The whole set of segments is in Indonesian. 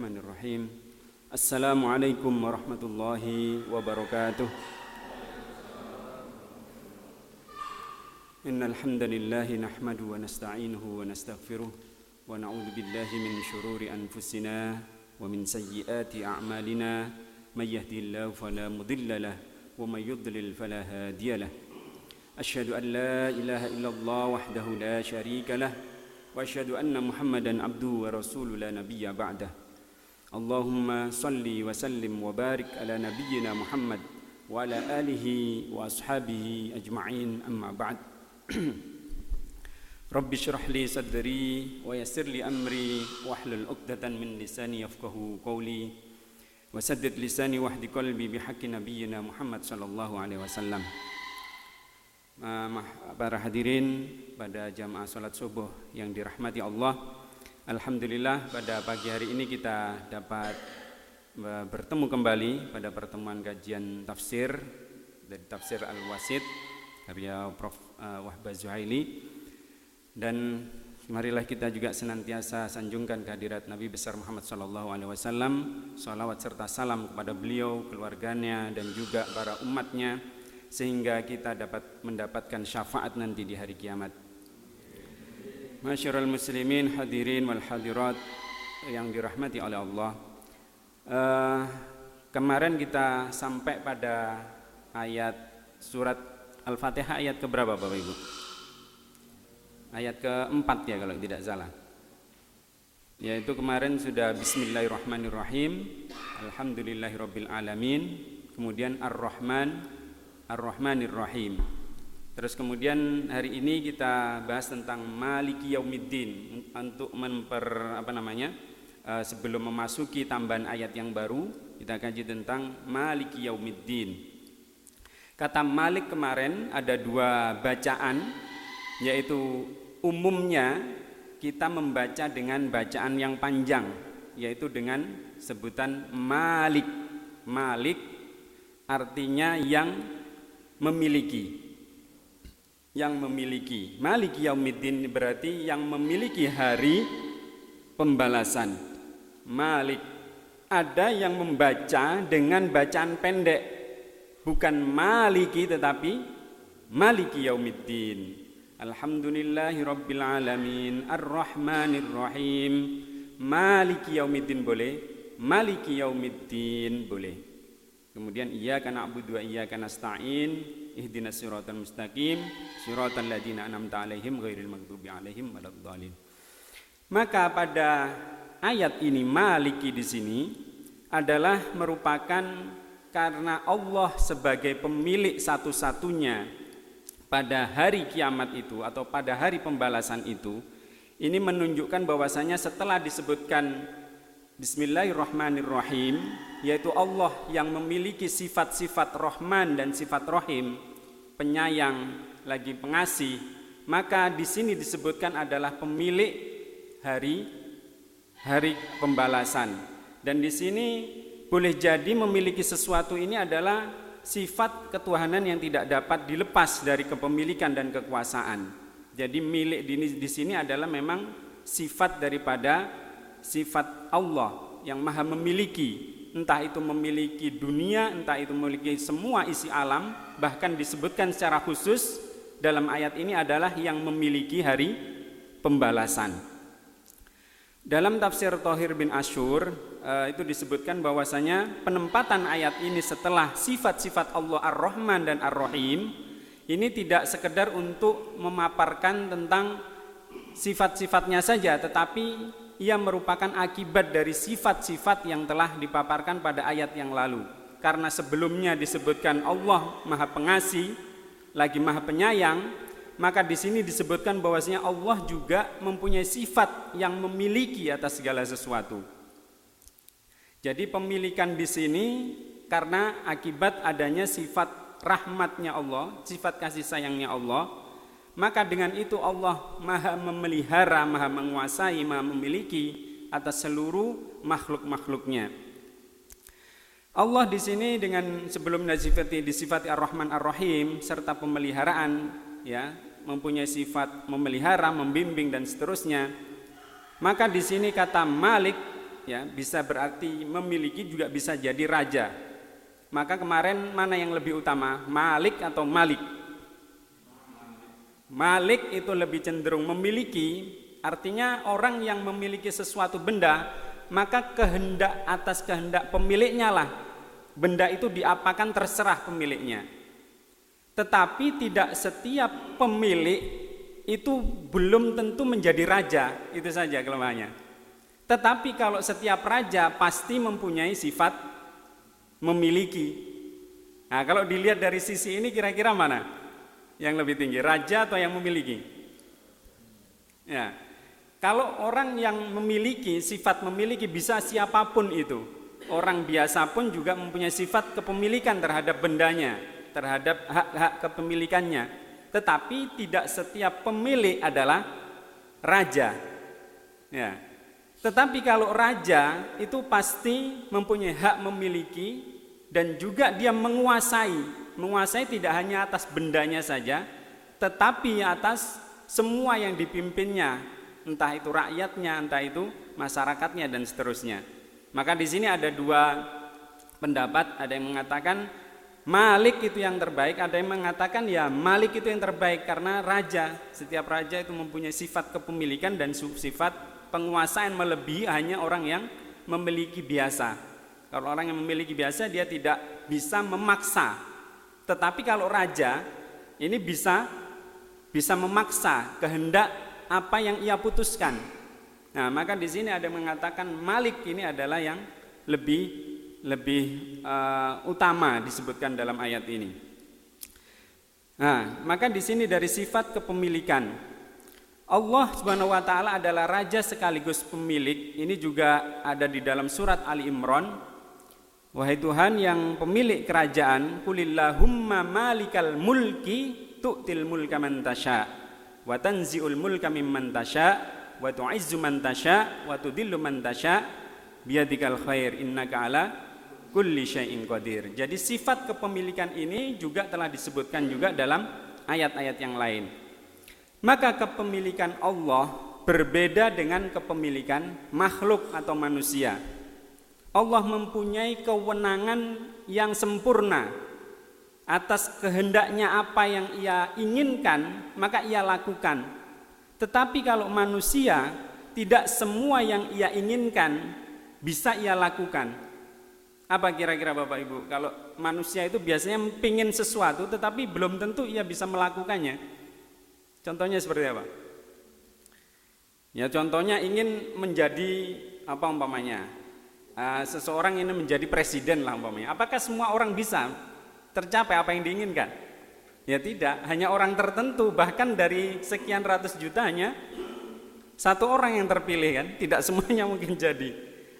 Bismillahirrahmanirrahim. Assalamualaikum warahmatullahi wabarakatuh. Innal hamdalillah nahmaduhu wa nasta'inuhu wa nastaghfiruh wa na'udzu billahi min shururi anfusina wa min sayyiati a'malina may yahdihillahu fala mudilla lahu wa may yudlil fala hadiya lahu. Asyhadu an la ilaha illallah wahdahu la syarika lahu wa asyhadu anna Muhammadan abduhu wa rasuluhu la nabiyya ba'dah. Allahumma salli wa sallim wa barik ala nabiyyina Muhammad wa ala alihi wa ashabihi ajma'in, amma ba'd. Rabbi shrah li sadri wa yassir li amri wahlul 'uqdatan min lisani yafqahu qawli wa saddid lisani wahdi qalbi bihaqqi nabiyyina Muhammad sallallahu alaihi wasallam. Para hadirin pada jamaah salat subuh yang dirahmati Allah, alhamdulillah pada pagi hari ini kita dapat bertemu kembali pada pertemuan kajian tafsir dari tafsir Al-Wasit karya Prof. Wahbah Zuhaili, dan marilah kita juga senantiasa sanjungkan kehadirat Nabi besar Muhammad sallallahu alaihi wasallam, salawat serta salam kepada beliau, keluarganya dan juga para umatnya, sehingga kita dapat mendapatkan syafaat nanti di hari kiamat. Masyarul muslimin hadirin wal hadirat yang dirahmati oleh Allah, kemarin kita sampai pada ayat surat Al-Fatihah ayat keberapa Bapak Ibu? Ayat keempat ya kalau tidak salah. Yaitu kemarin sudah Bismillahirrahmanirrahim, Alhamdulillahirabbil alamin, kemudian Ar-Rahmanir Rahim. Terus kemudian hari ini kita bahas tentang Maliki Yaumiddin untuk sebelum memasuki tambahan ayat yang baru, kita kaji tentang Maliki Yaumiddin. Kata Malik kemarin ada dua bacaan, yaitu umumnya kita membaca dengan bacaan yang panjang, yaitu dengan sebutan Malik. Malik artinya yang memiliki. Maliki Yaumiddin berarti yang memiliki hari pembalasan. Malik. Ada yang membaca dengan bacaan pendek, bukan Maliki tetapi Maliki Yaumiddin. Alhamdulillahirabbil alamin, Ar-Rahmanir Rahim. Maliki Yaumiddin boleh, Maliki Yaumiddin boleh. Kemudian iyyaka na'budu wa iyyaka nasta'in, ihdinas siratal mustaqim, siratal ladzina an'amta 'alaihim ghairil maghdubi 'alaihim waladdallin. Maka pada ayat ini Maliki di sini adalah merupakan karena Allah sebagai pemilik satu-satunya pada hari kiamat itu atau pada hari pembalasan itu, ini menunjukkan bahwasanya setelah disebutkan Bismillahirrahmanirrahim, yaitu Allah yang memiliki sifat-sifat Rahman dan sifat Rahim, penyayang lagi pengasih, maka di sini disebutkan adalah pemilik hari pembalasan. Dan di sini boleh jadi memiliki sesuatu ini adalah sifat ketuhanan yang tidak dapat dilepas dari kepemilikan dan kekuasaan. Jadi milik di sini adalah memang sifat daripada sifat Allah yang maha memiliki, entah itu memiliki dunia, entah itu memiliki semua isi alam. Bahkan disebutkan secara khusus dalam ayat ini adalah yang memiliki hari pembalasan. Dalam tafsir Thahir bin Asyur itu disebutkan bahwasanya penempatan ayat ini setelah sifat-sifat Allah Ar-Rahman dan Ar-Rahim ini tidak sekedar untuk memaparkan tentang sifat-sifatnya saja, tetapi ia merupakan akibat dari sifat-sifat yang telah dipaparkan pada ayat yang lalu. Karena sebelumnya disebutkan Allah Maha Pengasih, lagi Maha Penyayang, maka di sini disebutkan bahwasanya Allah juga mempunyai sifat yang memiliki atas segala sesuatu. Jadi pemilikan di sini karena akibat adanya sifat rahmatnya Allah, sifat kasih sayangnya Allah. Maka dengan itu Allah maha memelihara, maha menguasai, maha memiliki atas seluruh makhluk-makhluknya. Allah di sini dengan sebelum disifati Ar-Rahman Ar-Rahim serta pemeliharaan, ya, mempunyai sifat memelihara, membimbing dan seterusnya. Maka di sini kata Malik ya, bisa berarti memiliki, juga bisa jadi raja. Maka kemarin mana yang lebih utama, Malik atau Malik? Malik itu lebih cenderung memiliki, artinya orang yang memiliki sesuatu benda, maka kehendak atas kehendak pemiliknya lah benda itu diapakan, terserah pemiliknya. Tetapi tidak setiap pemilik itu belum tentu menjadi raja, itu saja kelemahannya. Tetapi kalau setiap raja pasti mempunyai sifat memiliki. Nah, kalau dilihat dari sisi ini kira-kira mana yang lebih tinggi, raja atau yang memiliki? Ya, kalau orang yang memiliki, sifat memiliki bisa siapapun itu. Orang biasa pun juga mempunyai sifat kepemilikan terhadap bendanya, terhadap hak-hak kepemilikannya. Tetapi tidak setiap pemilik adalah raja. Ya. Tetapi kalau raja itu pasti mempunyai hak memiliki dan juga dia menguasai. Menguasai tidak hanya atas bendanya saja, tetapi atas semua yang dipimpinnya, entah itu rakyatnya, entah itu masyarakatnya dan seterusnya. Maka di sini ada dua pendapat, ada yang mengatakan Malik itu yang terbaik, ada yang mengatakan ya Malik itu yang terbaik karena raja, setiap raja itu mempunyai sifat kepemilikan dan sifat penguasaan melebihi hanya orang yang memiliki biasa. Kalau orang yang memiliki biasa dia tidak bisa memaksa, tetapi kalau raja ini bisa memaksa kehendak apa yang ia putuskan. Nah, maka di sini ada yang mengatakan Malik ini adalah yang lebih utama disebutkan dalam ayat ini. Nah, maka di sini dari sifat kepemilikan, Allah Subhanahu wa taala adalah raja sekaligus pemilik. Ini juga ada di dalam surat Ali Imran. Wahai Tuhan yang pemilik kerajaan, qulillahumma malikal mulki tu'til mulka man tasya wa tanzi'ul mulka mimman tasya wa tu'izzu man tasya wa tudhillu man tasya biyadikal khair innaka ala kulli syai'in qadir. Jadi sifat kepemilikan ini juga telah disebutkan juga dalam ayat-ayat yang lain. Maka kepemilikan Allah berbeda dengan kepemilikan makhluk atau manusia. Allah mempunyai kewenangan yang sempurna atas kehendaknya, apa yang ia inginkan maka ia lakukan. Tetapi kalau manusia, tidak semua yang ia inginkan bisa ia lakukan. Apa kira-kira Bapak Ibu? Kalau manusia itu biasanya pingin sesuatu tetapi belum tentu ia bisa melakukannya. Contohnya seperti apa? Ya contohnya ingin menjadi apa umpamanya? Seseorang ingin menjadi presiden lah umpamanya. Apakah semua orang bisa tercapai apa yang diinginkan? Ya tidak, hanya orang tertentu, bahkan dari sekian ratus juta hanya satu orang yang terpilih kan, tidak semuanya mungkin jadi.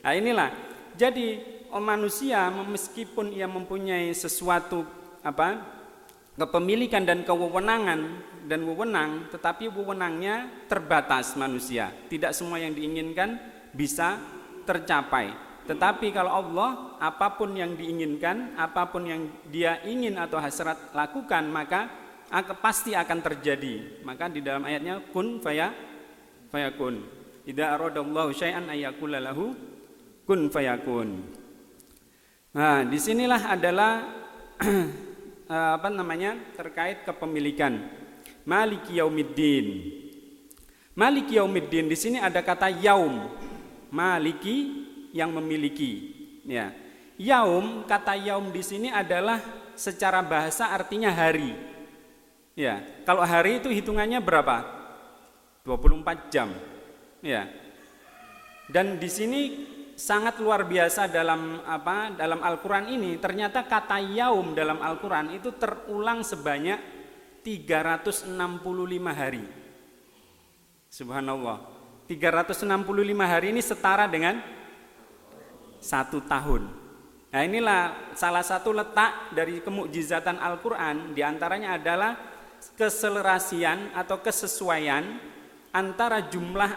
Nah inilah, jadi manusia meskipun ia mempunyai sesuatu kepemilikan dan kewenangan dan wewenang, tetapi wewenangnya terbatas manusia. Tidak semua yang diinginkan bisa tercapai. Tetapi kalau Allah, apapun yang diinginkan, apapun yang dia ingin atau hasrat lakukan, maka pasti akan terjadi. Maka di dalam ayatnya kun fayakun. Idza aradallahu syai'an ayyakula lahu kun fayakun. Nah, disinilah adalah terkait kepemilikan. Maliki yaumiddin. Maliki yaumiddin di sini ada kata yaum. Maliki yang memiliki. Ya. Yaum, kata yaum di sini adalah secara bahasa artinya hari. Ya, kalau hari itu hitungannya berapa? 24 jam. Ya. Dan di sini sangat luar biasa dalam Al-Qur'an ini, ternyata kata yaum dalam Al-Qur'an itu terulang sebanyak 365 hari. Subhanallah. 365 hari ini setara dengan 1 tahun. Nah inilah salah satu letak dari kemukjizatan Al-Quran. Di antaranya adalah keselerasian atau kesesuaian antara jumlah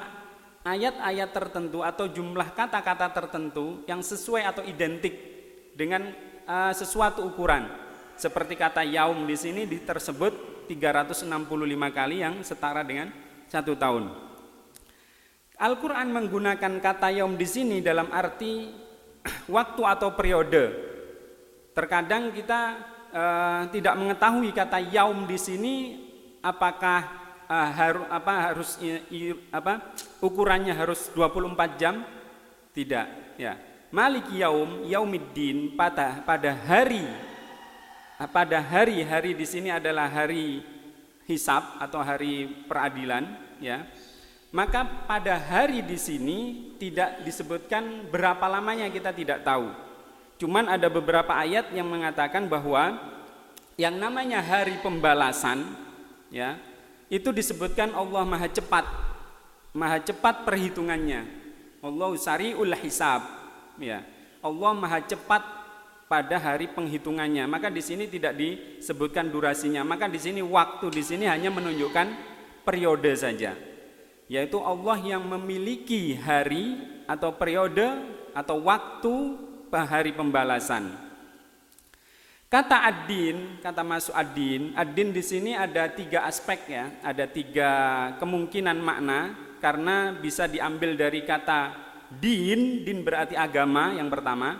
ayat-ayat tertentu atau jumlah kata-kata tertentu yang sesuai atau identik dengan sesuatu ukuran. Seperti kata yaum di sini tersebut 365 kali yang setara dengan 1 tahun. Al-Quran menggunakan kata yaum di sini dalam arti waktu atau periode. Terkadang kita tidak mengetahui kata yaum di sini apakah ukurannya harus 24 jam? Tidak, ya. Maliki yaumiddin, pada hari di sini adalah hari hisab atau hari peradilan, ya. Maka pada hari di sini tidak disebutkan berapa lamanya, kita tidak tahu. Cuman ada beberapa ayat yang mengatakan bahwa yang namanya hari pembalasan, ya, itu disebutkan Allah maha cepat perhitungannya. Allahu sari'ul hisab, ya. Allah maha cepat pada hari penghitungannya. Maka di sini tidak disebutkan durasinya. Maka di sini waktu di sini hanya menunjukkan periode saja. Yaitu Allah yang memiliki hari atau periode atau waktu hari pembalasan. Kata ad-din, kata masuk ad-din di sini ada 3 aspek, ya, ada 3 kemungkinan makna karena bisa diambil dari kata din berarti agama yang pertama.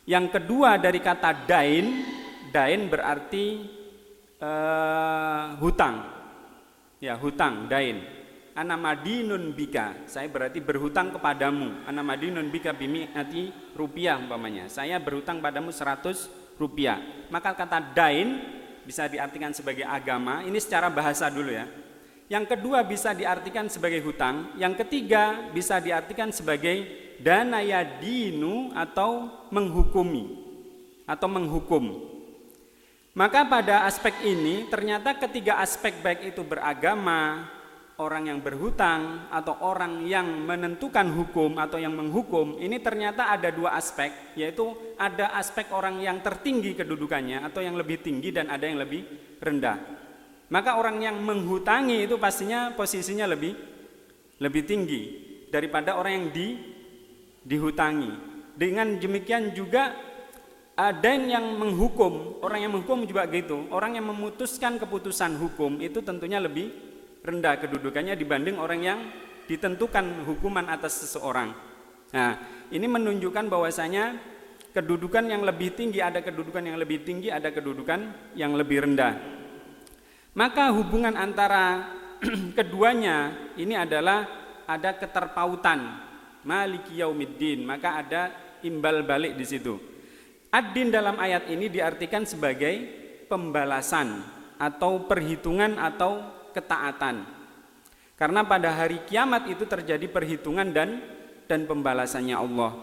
Yang kedua dari kata dain berarti hutang, ya, hutang, dain. Ana madinun bika, saya berarti berhutang kepadamu. Ana madinun bika bimi'ati rupiah umpamanya, saya berhutang padamu 100 rupiah. Maka kata dain bisa diartikan sebagai agama, ini secara bahasa dulu, ya. Yang kedua bisa diartikan sebagai hutang. Yang ketiga bisa diartikan sebagai dana yadinu atau menghukumi atau menghukum. Maka pada aspek ini ternyata ketiga aspek, baik itu beragama, orang yang berhutang, atau orang yang menentukan hukum atau yang menghukum, ini ternyata ada 2 aspek, yaitu ada aspek orang yang tertinggi kedudukannya atau yang lebih tinggi dan ada yang lebih rendah. Maka orang yang menghutangi itu pastinya posisinya lebih tinggi daripada orang yang dihutangi. Dengan demikian juga ada yang menghukum, orang yang menghukum juga gitu. Orang yang memutuskan keputusan hukum itu tentunya lebih rendah kedudukannya dibanding orang yang ditentukan hukuman atas seseorang. Nah, ini menunjukkan bahwasanya kedudukan yang lebih tinggi, ada kedudukan yang lebih tinggi, ada kedudukan yang lebih rendah. Maka hubungan antara keduanya ini adalah ada keterpautan. Maliki yaumiddin, maka ada imbal balik di situ. Ad-din dalam ayat ini diartikan sebagai pembalasan atau perhitungan atau ketaatan. Karena pada hari kiamat itu terjadi perhitungan dan pembalasannya Allah.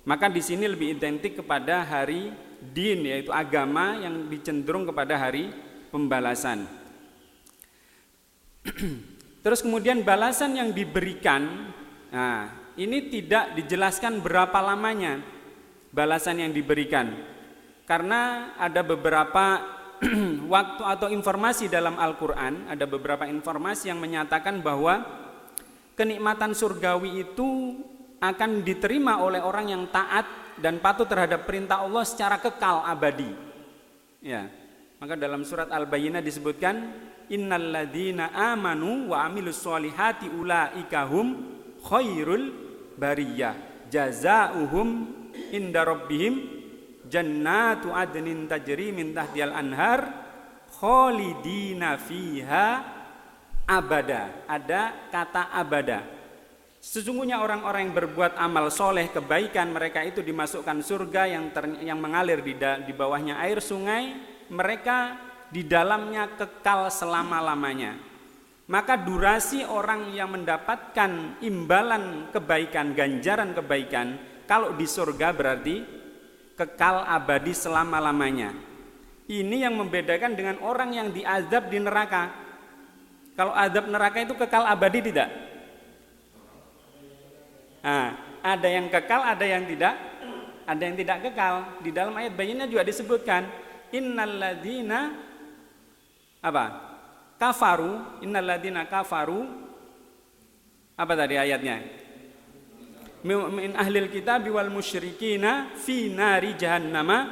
Maka di sini lebih identik kepada hari din, yaitu agama yang cenderung kepada hari pembalasan. Terus kemudian balasan yang diberikan, nah ini tidak dijelaskan berapa lamanya balasan yang diberikan. Karena ada beberapa waktu atau informasi dalam Al-Quran, ada beberapa informasi yang menyatakan bahwa kenikmatan surgawi itu akan diterima oleh orang yang taat dan patuh terhadap perintah Allah secara kekal abadi. Ya, maka dalam surat Al-Bayyinah disebutkan innalladzina amanu wa amilus solihati ulaika hum khairul bariyah jazaohum inda rabbihim jannatu adnin tajri min tahtihal anhar khalidina fiha abada. Ada kata abada. Sesungguhnya orang-orang yang berbuat amal soleh kebaikan, mereka itu dimasukkan surga yang mengalir di bawahnya air sungai, mereka di dalamnya kekal selama-lamanya. Maka durasi orang yang mendapatkan imbalan kebaikan, ganjaran kebaikan kalau di surga berarti kekal abadi selama-lamanya. Ini yang membedakan dengan orang yang diazab di neraka. Kalau azab neraka itu kekal abadi tidak? Nah, ada yang kekal, ada yang tidak kekal. Di dalam ayat Bayyinah juga disebutkan innalladzina kafaru apa tadi ayatnya? Min ahlil kitab wal musyrikina fi nari jahannama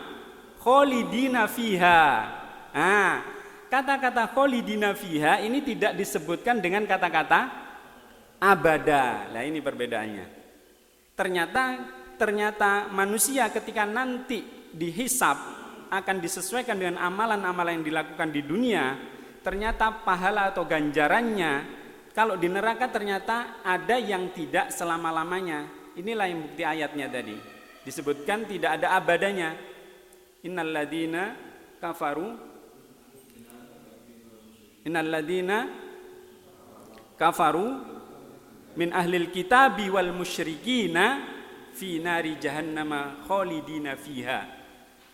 khalidina fiha. Kata-kata khalidina fiha ini tidak disebutkan dengan kata-kata abada. Nah, ini perbedaannya. Ternyata manusia ketika nanti dihisab akan disesuaikan dengan amalan-amalan yang dilakukan di dunia, ternyata pahala atau ganjarannya kalau di neraka ternyata ada yang tidak selama-lamanya. Inilah yang bukti ayatnya tadi. Disebutkan tidak ada abadanya. Innalladzina kafaru min ahlil kitabi wal musyrikina fi nari jahannama khalidina fiha.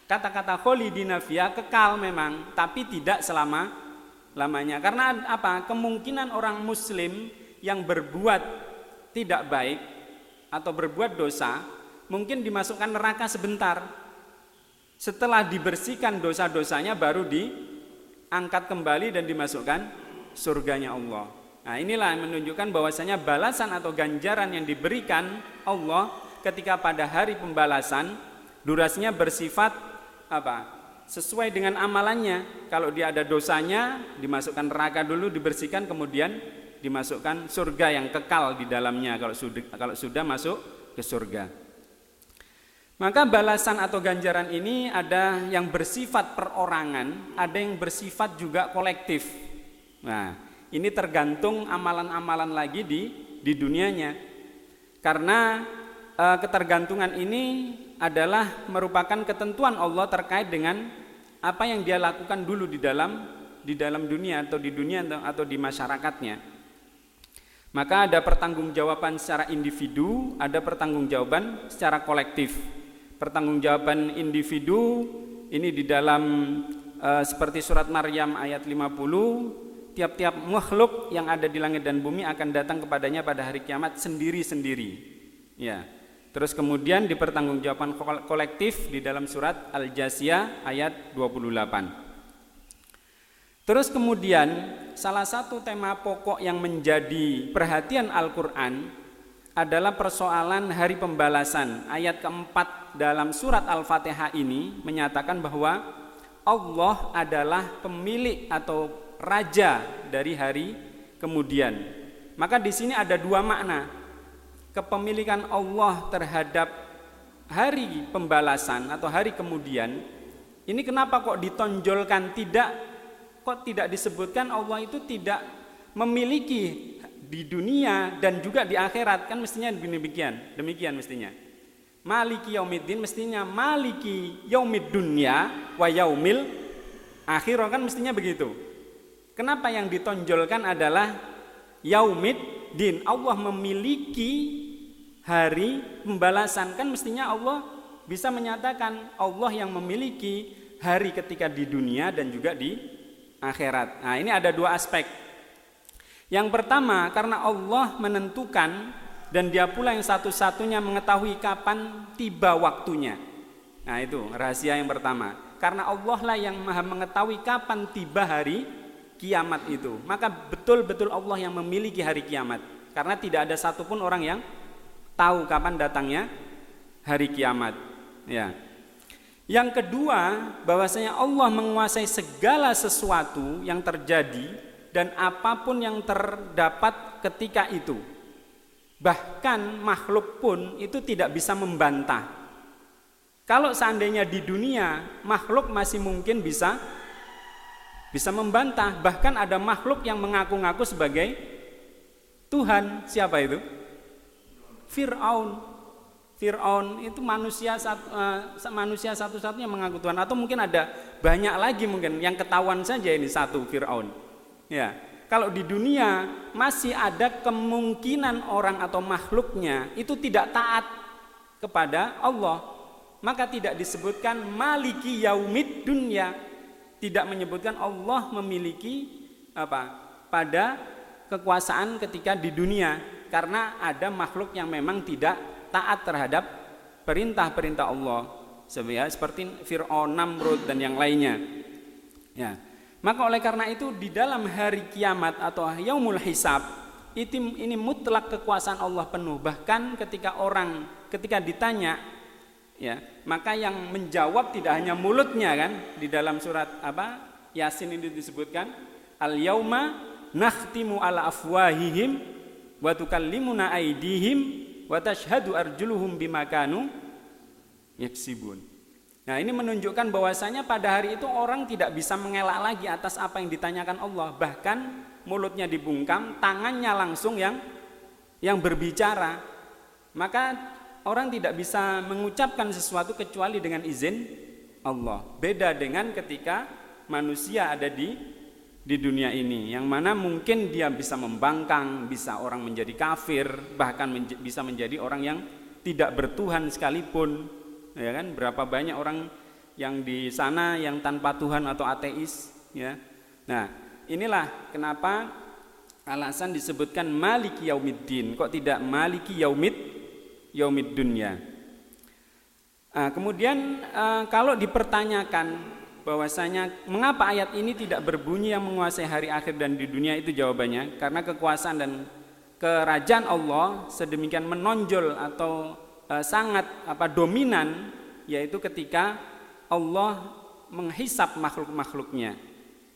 Kata-kata khalidina fiha kekal memang, tapi tidak selama-lamanya. Karena apa? Kemungkinan orang muslim yang berbuat tidak baik atau berbuat dosa mungkin dimasukkan neraka sebentar. Setelah dibersihkan dosa-dosanya baru diangkat kembali dan dimasukkan surganya Allah. Nah, inilah yang menunjukkan bahwasanya balasan atau ganjaran yang diberikan Allah ketika pada hari pembalasan durasinya bersifat apa? Sesuai dengan amalannya. Kalau dia ada dosanya dimasukkan neraka dulu, dibersihkan, kemudian dimasukkan surga yang kekal di dalamnya kalau sudah masuk ke surga. Maka balasan atau ganjaran ini ada yang bersifat perorangan, ada yang bersifat juga kolektif. Nah, ini tergantung amalan-amalan lagi di dunianya. Karena ketergantungan ini adalah merupakan ketentuan Allah terkait dengan apa yang dia lakukan dulu di dalam dunia atau di dunia atau di masyarakatnya. Maka ada pertanggungjawaban secara individu, ada pertanggungjawaban secara kolektif. Pertanggungjawaban individu ini di dalam seperti surat Maryam ayat 50, tiap-tiap makhluk yang ada di langit dan bumi akan datang kepadanya pada hari kiamat sendiri-sendiri. Ya. Terus kemudian dipertanggungjawabkan kolektif di dalam surat Al-Jasiyah ayat 28. Terus kemudian salah satu tema pokok yang menjadi perhatian Al-Quran adalah persoalan hari pembalasan. Ayat keempat dalam surat Al-Fatihah ini menyatakan bahwa Allah adalah pemilik atau raja dari hari kemudian. Maka di sini ada dua makna. Kepemilikan Allah terhadap hari pembalasan atau hari kemudian. Ini kenapa kok ditonjolkan, tidak disebutkan Allah itu tidak memiliki di dunia dan juga di akhirat, kan mestinya demikian mestinya. Maliki yaumiddin mestinya maliki yaumid dunya wa yaumil akhirah, kan mestinya begitu. Kenapa yang ditonjolkan adalah yaumiddin, Allah memiliki hari pembalasan, kan mestinya Allah bisa menyatakan Allah yang memiliki hari ketika di dunia dan juga di akhirat. Nah, ini ada dua aspek. Yang pertama, karena Allah menentukan dan dia pula yang satu-satunya mengetahui kapan tiba waktunya. Nah, itu rahasia yang pertama. Karena Allah lah yang maha mengetahui kapan tiba hari kiamat itu. Maka betul-betul Allah yang memiliki hari kiamat. Karena tidak ada satupun orang yang tahu kapan datangnya hari kiamat. Ya. Yang kedua, bahwasanya Allah menguasai segala sesuatu yang terjadi dan apapun yang terdapat ketika itu. Bahkan makhluk pun itu tidak bisa membantah. Kalau seandainya di dunia makhluk masih mungkin bisa membantah. Bahkan ada makhluk yang mengaku-ngaku sebagai Tuhan. Siapa itu? Fir'aun itu manusia satu-satunya mengaku Tuhan. Atau mungkin ada banyak lagi mungkin yang ketahuan saja ini satu Fir'aun. Ya, kalau di dunia masih ada kemungkinan orang atau makhluknya itu tidak taat kepada Allah, maka tidak disebutkan maliki yaumid dunya, tidak menyebutkan Allah memiliki pada kekuasaan ketika di dunia, karena ada makhluk yang memang tidak taat terhadap perintah-perintah Allah, seperti Fir'aun, Namrud dan yang lainnya. Ya. Maka oleh karena itu di dalam hari kiamat atau yaumul hisab ini mutlak kekuasaan Allah penuh. Bahkan ketika ditanya, ya, maka yang menjawab tidak hanya mulutnya, kan, di dalam surat Yasin ini disebutkan al yauma nakhtimu ala afwahihim wa tukallimuna aydihim wa tashhadu arjuluhum bima kanu yaksibun. Nah, ini menunjukkan bahwasanya pada hari itu orang tidak bisa mengelak lagi atas apa yang ditanyakan Allah. Bahkan mulutnya dibungkam, tangannya langsung yang berbicara. Maka orang tidak bisa mengucapkan sesuatu kecuali dengan izin Allah. Beda dengan ketika manusia ada di dunia ini, yang mana mungkin dia bisa membangkang, bisa orang menjadi kafir, bahkan bisa menjadi orang yang tidak bertuhan sekalipun, ya kan? Berapa banyak orang yang di sana yang tanpa Tuhan atau ateis, ya. Nah, inilah kenapa alasan disebutkan maliki yaumiddin, kok tidak maliki yaumid dunya. Nah, kemudian kalau dipertanyakan bahwasanya mengapa ayat ini tidak berbunyi yang menguasai hari akhir dan di dunia, itu jawabannya karena kekuasaan dan kerajaan Allah sedemikian menonjol atau sangat dominan, yaitu ketika Allah menghisap makhluk-makhluknya.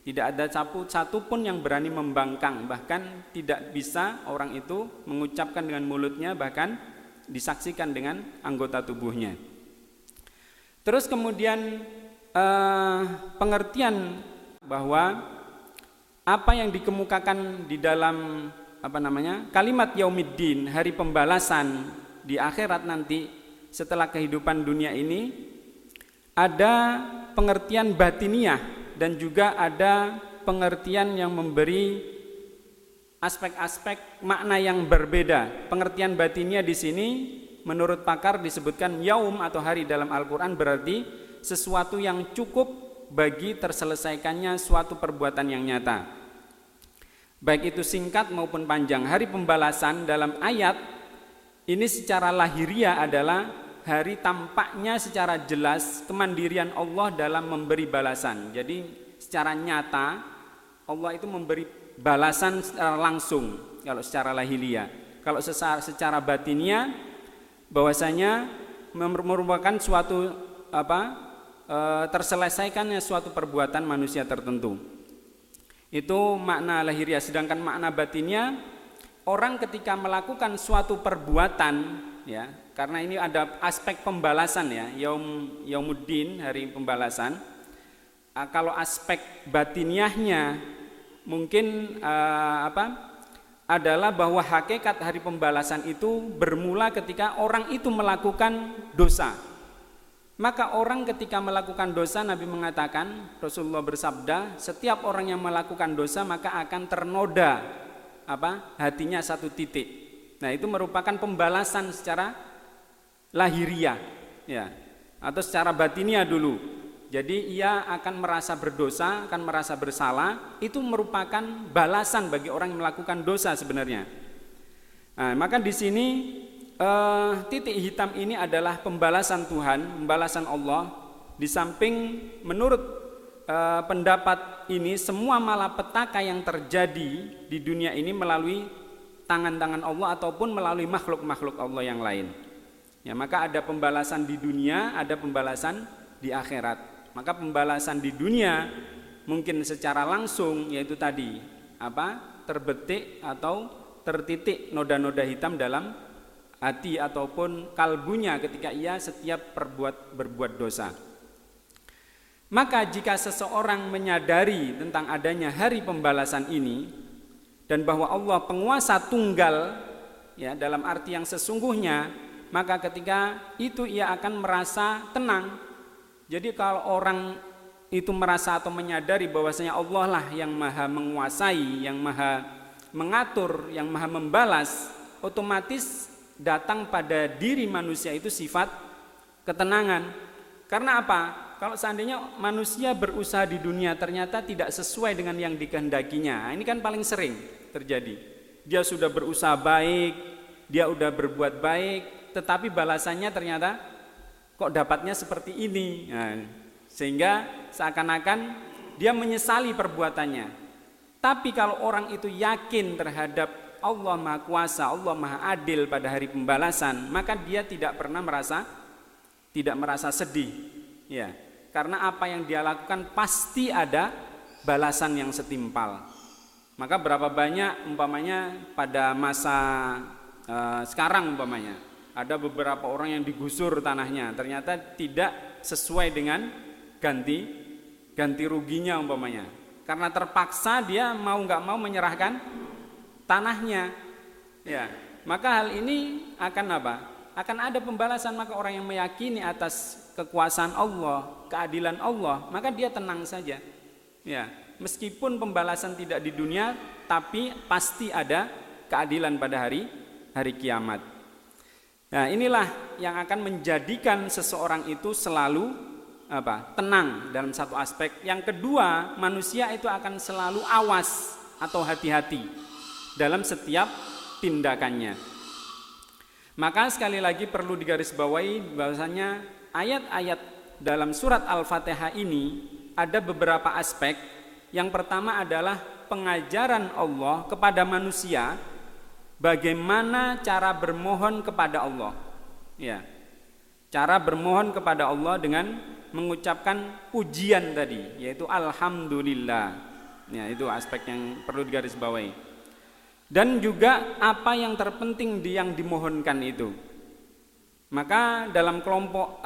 Tidak ada satu pun yang berani membangkang, bahkan tidak bisa orang itu mengucapkan dengan mulutnya, bahkan disaksikan dengan anggota tubuhnya. Terus kemudian pengertian bahwa apa yang dikemukakan di dalam kalimat yaumiddin, hari pembalasan di akhirat nanti setelah kehidupan dunia ini, ada pengertian batiniah dan juga ada pengertian yang memberi aspek-aspek makna yang berbeda. Pengertian batiniah di sini menurut pakar disebutkan yaum atau hari dalam Al-Qur'an berarti sesuatu yang cukup bagi terselesaikannya suatu perbuatan yang nyata, baik itu singkat maupun panjang. Hari pembalasan dalam ayat ini secara lahiriah adalah hari tampaknya secara jelas kemandirian Allah dalam memberi balasan. Jadi secara nyata Allah itu memberi balasan secara langsung kalau secara lahiriah. Kalau secara batiniah bahwasanya merupakan suatu terselesaikannya suatu perbuatan manusia tertentu. Itu makna lahiriah. Sedangkan makna batinnya, orang ketika melakukan suatu perbuatan, ya, karena ini ada aspek pembalasan, ya, yaumuddin, hari pembalasan. Kalau aspek batiniahnya mungkin adalah bahwa hakikat hari pembalasan itu bermula ketika orang itu melakukan dosa. Maka orang ketika melakukan dosa, Nabi mengatakan, Rasulullah bersabda, setiap orang yang melakukan dosa maka akan ternoda hatinya satu titik. Nah, itu merupakan pembalasan secara lahiriah, ya, atau secara batiniah dulu. Jadi ia akan merasa berdosa, akan merasa bersalah. Itu merupakan balasan bagi orang yang melakukan dosa sebenarnya. Nah, maka di sini titik hitam ini adalah pembalasan Tuhan, pembalasan Allah. Di samping menurut pendapat ini, semua malapetaka yang terjadi di dunia ini melalui tangan-tangan Allah ataupun melalui makhluk-makhluk Allah yang lain. Ya, maka ada pembalasan di dunia, ada pembalasan di akhirat. Maka pembalasan di dunia mungkin secara langsung, yaitu tadi terbetik atau tertitik noda-noda hitam dalam hati ataupun kalbunya ketika ia setiap berbuat dosa. Maka jika seseorang menyadari tentang adanya hari pembalasan ini dan bahwa Allah penguasa tunggal, ya, dalam arti yang sesungguhnya, maka ketika itu ia akan merasa tenang. Jadi kalau orang itu merasa atau menyadari bahwasanya Allah lah yang maha menguasai, yang maha mengatur, yang maha membalas, otomatis datang pada diri manusia itu sifat ketenangan. Karena apa? Kalau seandainya manusia berusaha di dunia ternyata tidak sesuai dengan yang dikehendakinya, ini kan paling sering terjadi. Dia sudah berusaha baik, dia sudah berbuat baik, tetapi balasannya ternyata kok dapatnya seperti ini. Nah, sehingga seakan-akan dia menyesali perbuatannya. Tapi kalau orang itu yakin terhadap Allah Maha Kuasa, Allah Maha Adil pada hari pembalasan, maka dia tidak pernah merasa sedih, ya, karena apa yang dia lakukan pasti ada balasan yang setimpal. Maka berapa banyak umpamanya pada masa sekarang umpamanya ada beberapa orang yang digusur tanahnya, ternyata tidak sesuai dengan ganti ruginya umpamanya, karena terpaksa dia mau nggak mau menyerahkan tanahnya, ya. Maka hal ini akan apa? Akan ada pembalasan. Maka orang yang meyakini atas kekuasaan Allah, keadilan Allah, maka dia tenang saja, ya. Meskipun pembalasan tidak di dunia, tapi pasti ada keadilan pada hari kiamat. Nah, inilah yang akan menjadikan seseorang itu selalu tenang dalam satu aspek. Yang kedua, manusia itu akan selalu awas atau hati-hati dalam setiap tindakannya. Maka sekali lagi perlu digarisbawahi bahwasanya ayat-ayat dalam surat Al-Fatihah ini ada beberapa aspek. Yang pertama adalah pengajaran Allah kepada manusia bagaimana cara bermohon kepada Allah. Ya. Cara bermohon kepada Allah dengan mengucapkan pujian tadi, yaitu alhamdulillah. Ya, itu aspek yang perlu digarisbawahi. Dan juga apa yang terpenting yang dimohonkan itu. Maka dalam kelompok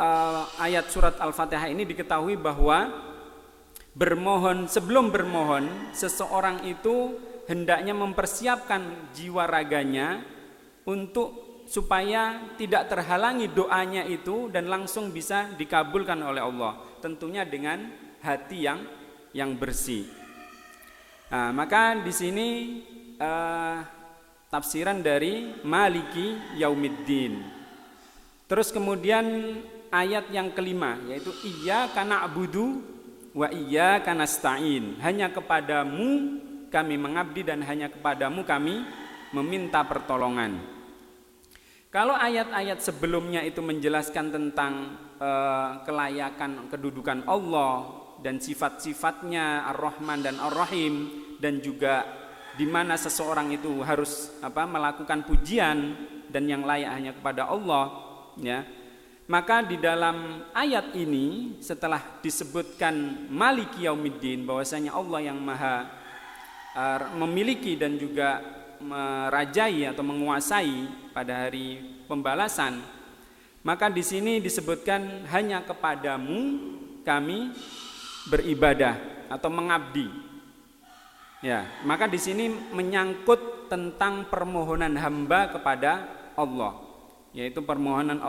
ayat surat Al-Fatihah ini diketahui bahwa sebelum bermohon, seseorang itu hendaknya mempersiapkan jiwa raganya untuk supaya tidak terhalangi doanya itu dan langsung bisa dikabulkan oleh Allah, tentunya dengan hati yang bersih. Nah, maka di sini tafsiran dari Maliki Yaumiddin. Terus kemudian ayat yang kelima, yaitu iyyaka na'budu wa iyyaka nasta'in. Hanya kepadamu kami mengabdi dan hanya kepadamu kami meminta pertolongan. Kalau ayat-ayat sebelumnya itu menjelaskan tentang kelayakan kedudukan Allah dan sifat-sifatnya Ar-Rahman dan Ar-Rahim, dan juga di mana seseorang itu harus melakukan pujian dan yang layak hanya kepada Allah, ya. Maka di dalam ayat ini setelah disebutkan Maliki Yaumiddin, bahwasanya Allah yang maha memiliki dan juga merajai atau menguasai pada hari pembalasan, maka di sini disebutkan hanya kepadamu kami beribadah atau mengabdi. Ya, maka di sini menyangkut tentang permohonan hamba kepada Allah, yaitu permohonan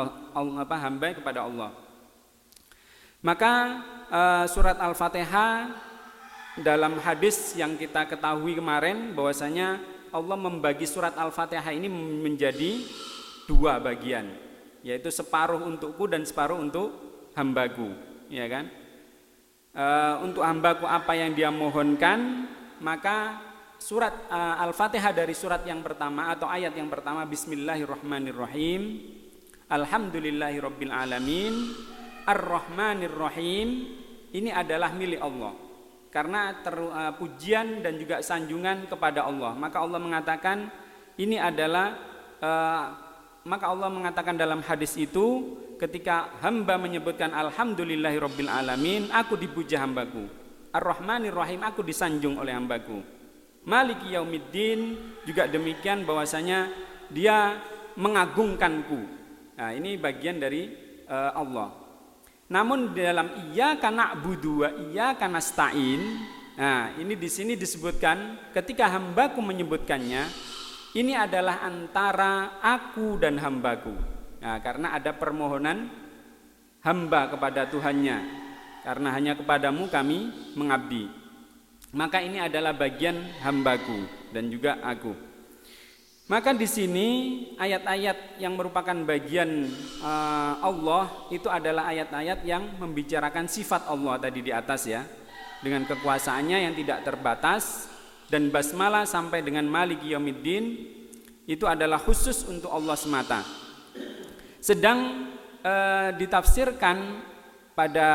hamba kepada Allah. Maka surat Al-Fatihah dalam hadis yang kita ketahui kemarin bahwasanya Allah membagi surat Al-Fatihah ini menjadi dua bagian, yaitu separuh untukku dan separuh untuk hambaku, ya kan? Untuk hambaku apa yang dia mohonkan, maka surat Al-Fatihah dari surat yang pertama atau ayat yang pertama, Bismillahirrahmanirrahim, Alhamdulillahirabbil alamin, Ar-Rahmanirrahim, ini adalah milik Allah. Karena pujian dan juga sanjungan kepada Allah. Maka Allah mengatakan ini adalah maka Allah mengatakan dalam hadis itu, ketika hamba menyebutkan Alhamdulillahirabbil alamin, aku dipuja hambaku. Ar-Rahmanirrahim, aku disanjung oleh hambaku. Maliki Yaumiddin juga demikian, bahwasanya dia mengagungkanku. Nah, ini bagian dari Allah. Namun dalam iyyaka na'budu wa iyyaka nasta'in, nah ini di sini disebutkan ketika hambaku menyebutkannya, ini adalah antara aku dan hambaku. Nah, karena ada permohonan hamba kepada Tuhannya, karena hanya kepadamu kami mengabdi. Maka ini adalah bagian hambaku dan juga aku. Maka di sini ayat-ayat yang merupakan bagian Allah itu adalah ayat-ayat yang membicarakan sifat Allah tadi di atas, ya, dengan kekuasaannya yang tidak terbatas, dan basmalah sampai dengan Maliki Yaumiddin itu adalah khusus untuk Allah semata. Sedang ditafsirkan pada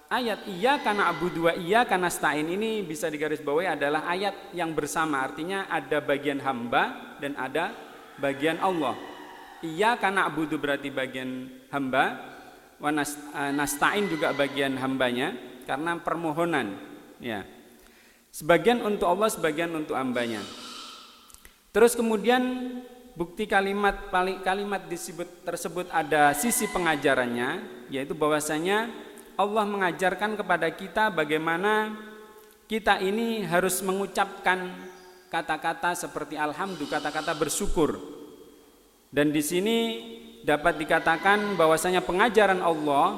ayat iyyaka na'budu wa iyyaka nasta'in ini bisa digarisbawahi adalah ayat yang bersama, artinya ada bagian hamba dan ada bagian Allah. Iyyaka na'budu berarti bagian hamba, wa nasta'in juga bagian hambanya karena permohonan, ya. Sebagian untuk Allah, sebagian untuk hambanya. Terus kemudian bukti kalimat tersebut ada sisi pengajarannya, yaitu bahwasanya Allah mengajarkan kepada kita bagaimana kita ini harus mengucapkan kata-kata seperti alhamdulillah, kata-kata bersyukur. Dan di sini dapat dikatakan bahwasanya pengajaran Allah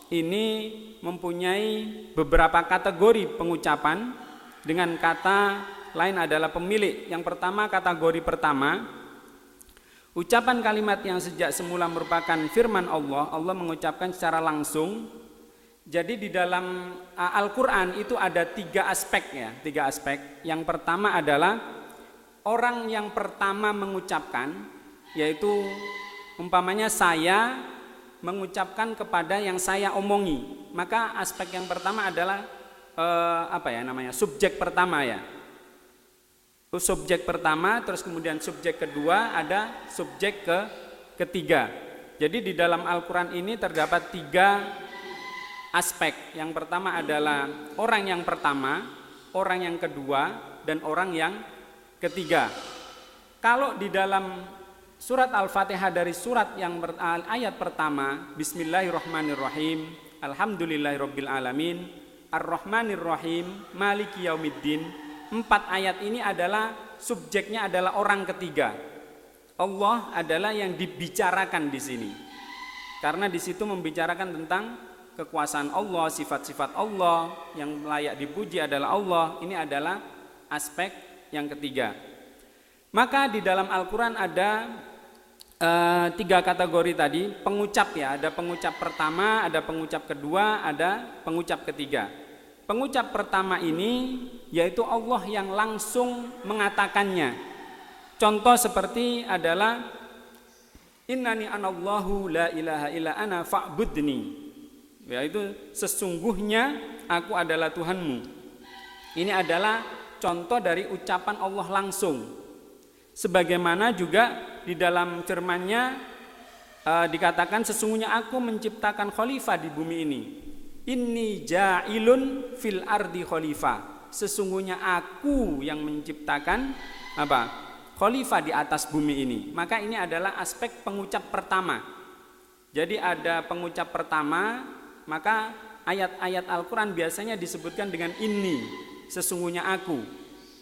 ini mempunyai beberapa kategori pengucapan, dengan kata lain adalah pemilik. Yang pertama, kategori pertama, ucapan kalimat yang sejak semula merupakan firman Allah, Allah mengucapkan secara langsung. Jadi di dalam Al-Quran itu ada tiga aspek. Yang pertama adalah orang yang pertama mengucapkan, yaitu umpamanya saya mengucapkan kepada yang saya omongi, maka aspek yang pertama adalah subjek pertama ya. Subjek pertama, terus kemudian subjek kedua, ada subjek ketiga. Jadi di dalam Al-Quran ini terdapat tiga aspek. Yang pertama adalah orang yang pertama, orang yang kedua, dan orang yang ketiga. Kalau di dalam surat Al-Fatihah dari surat yang ayat pertama, Bismillahirrahmanirrahim, Alhamdulillahirabbil alamin, Ar-Rahmanir-Rahim, Maliki Yaumiddin. 4 ayat ini adalah subjeknya adalah orang ketiga. Allah adalah yang dibicarakan di sini. Karena di situ membicarakan tentang kekuasaan Allah, sifat-sifat Allah, yang layak dipuji adalah Allah. Ini adalah aspek yang ketiga. Maka di dalam Al-Quran ada 3 kategori tadi, pengucap ya, ada pengucap pertama, ada pengucap kedua, ada pengucap ketiga. Pengucap pertama ini yaitu Allah yang langsung mengatakannya. Contoh seperti adalah innani anallahu la ilaha illa ana fa'budni, yaitu sesungguhnya aku adalah Tuhanmu. Ini adalah contoh dari ucapan Allah langsung. Sebagaimana juga di dalam firman-Nya dikatakan sesungguhnya aku menciptakan khalifah di bumi ini. Inni ja'ilun fil ardi khalifah. Sesungguhnya aku yang menciptakan khalifah di atas bumi ini. Maka ini adalah aspek pengucap pertama. Jadi ada pengucap pertama, maka ayat-ayat Al-Quran biasanya disebutkan dengan inni, sesungguhnya aku.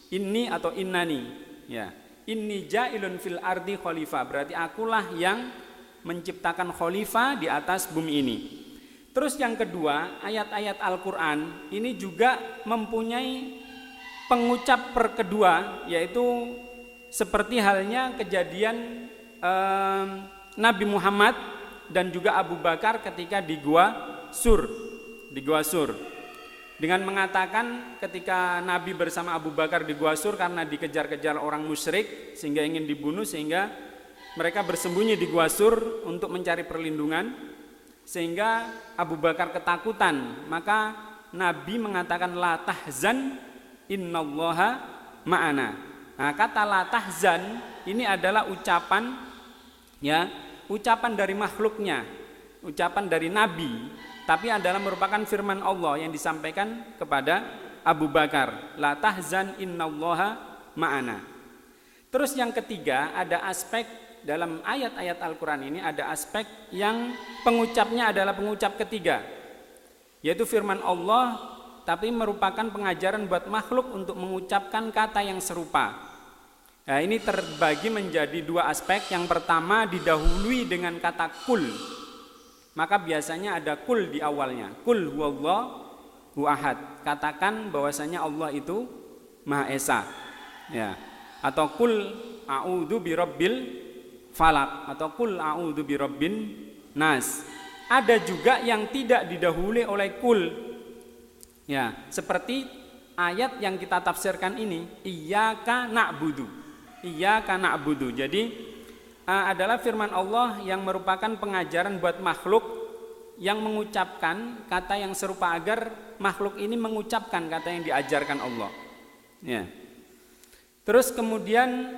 Inni atau innani, ya. Inni ja'ilun fil ardi khalifah, berarti akulah yang menciptakan khalifah di atas bumi ini. Terus yang kedua, ayat-ayat Al-Quran ini juga mempunyai pengucap kedua, yaitu seperti halnya kejadian Nabi Muhammad dan juga Abu Bakar ketika di Gua Sur. Dengan mengatakan ketika Nabi bersama Abu Bakar di Gua Sur karena dikejar-kejar orang musyrik sehingga ingin dibunuh, sehingga mereka bersembunyi di Gua Sur untuk mencari perlindungan, sehingga Abu Bakar ketakutan. Maka Nabi mengatakan la tahzan innallaha ma'ana. Nah, kata la tahzan ini adalah ucapan dari makhluknya, ucapan dari Nabi, tapi adalah merupakan firman Allah yang disampaikan kepada Abu Bakar. La tahzan innallaha ma'ana. Terus yang ketiga, ada aspek dalam ayat-ayat Al-Quran ini, ada aspek yang pengucapnya adalah pengucap ketiga, yaitu firman Allah, tapi merupakan pengajaran buat makhluk untuk mengucapkan kata yang serupa. Nah, ini terbagi menjadi 2 aspek. Yang pertama didahului dengan kata kul. Maka biasanya ada kul di awalnya. Kul huwallahu ahad. Katakan bahwasanya Allah itu Maha Esa. Ya. Atau kul a'udzu birabbil falaq atau kul a'udzu birabbin nas. Ada juga yang tidak didahului oleh kul. Ya, seperti ayat yang kita tafsirkan ini, iyyaka na'budu. Iyyaka na'budu. Jadi adalah firman Allah yang merupakan pengajaran buat makhluk yang mengucapkan kata yang serupa agar makhluk ini mengucapkan kata yang diajarkan Allah. Ya. Terus kemudian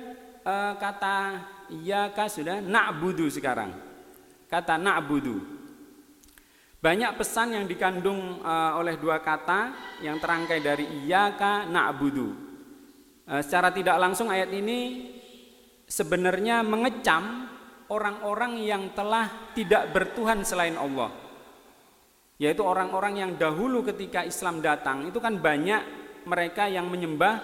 kata iyyaka sudah, na'budu sekarang. Kata na'budu. Banyak pesan yang dikandung oleh dua kata yang terangkai dari iyyaka na'budu. Secara tidak langsung ayat ini sebenarnya mengecam orang-orang yang telah tidak bertuhan selain Allah, yaitu orang-orang yang dahulu ketika Islam datang itu kan banyak mereka yang menyembah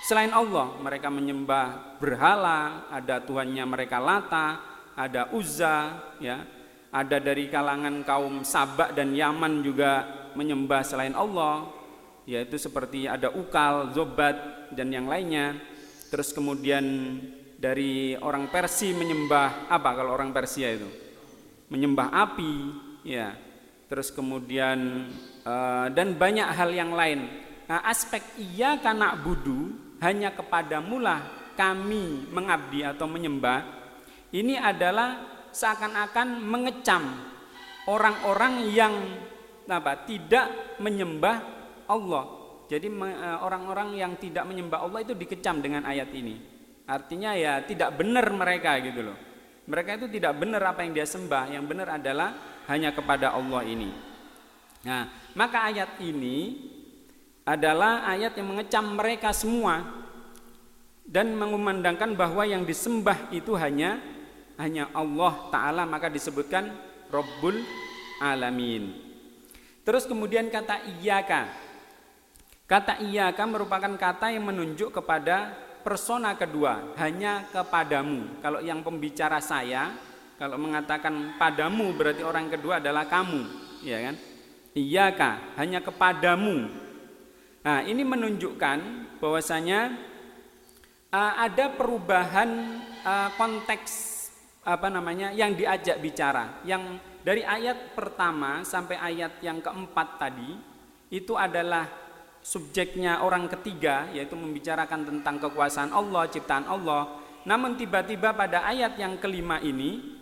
selain Allah. Mereka menyembah berhala, ada tuhannya mereka Lata, ada Uzza, ya, ada dari kalangan kaum Sabak dan Yaman juga menyembah selain Allah, yaitu seperti ada Ukal, Zobat dan yang lainnya. Terus kemudian dari orang Persia menyembah apa kalau orang Persia itu? Menyembah api, ya. Terus kemudian dan banyak hal yang lain. Nah, aspek iyyaka na'budu, hanya kepadamulah kami mengabdi atau menyembah, ini adalah seakan-akan mengecam orang-orang yang tidak menyembah Allah. Jadi orang-orang yang tidak menyembah Allah itu dikecam dengan ayat ini. Artinya ya tidak benar mereka gitu loh. Mereka itu tidak benar apa yang dia sembah, yang benar adalah hanya kepada Allah ini. Nah, maka ayat ini adalah ayat yang mengecam mereka semua dan mengumandangkan bahwa yang disembah itu hanya Allah Ta'ala, maka disebutkan Rabbul Alamin. Terus kemudian kata iyyaka. Kata iyyaka merupakan kata yang menunjuk kepada persona kedua, hanya kepadamu. Kalau yang pembicara saya, kalau mengatakan padamu berarti orang kedua adalah kamu, ya kan? Iyyaka, hanya kepadamu. Nah, ini menunjukkan bahwasanya ada perubahan konteks yang diajak bicara. Yang dari ayat pertama sampai ayat yang keempat tadi itu adalah subjeknya orang ketiga, yaitu membicarakan tentang kekuasaan Allah, ciptaan Allah. Namun tiba-tiba pada ayat yang kelima ini,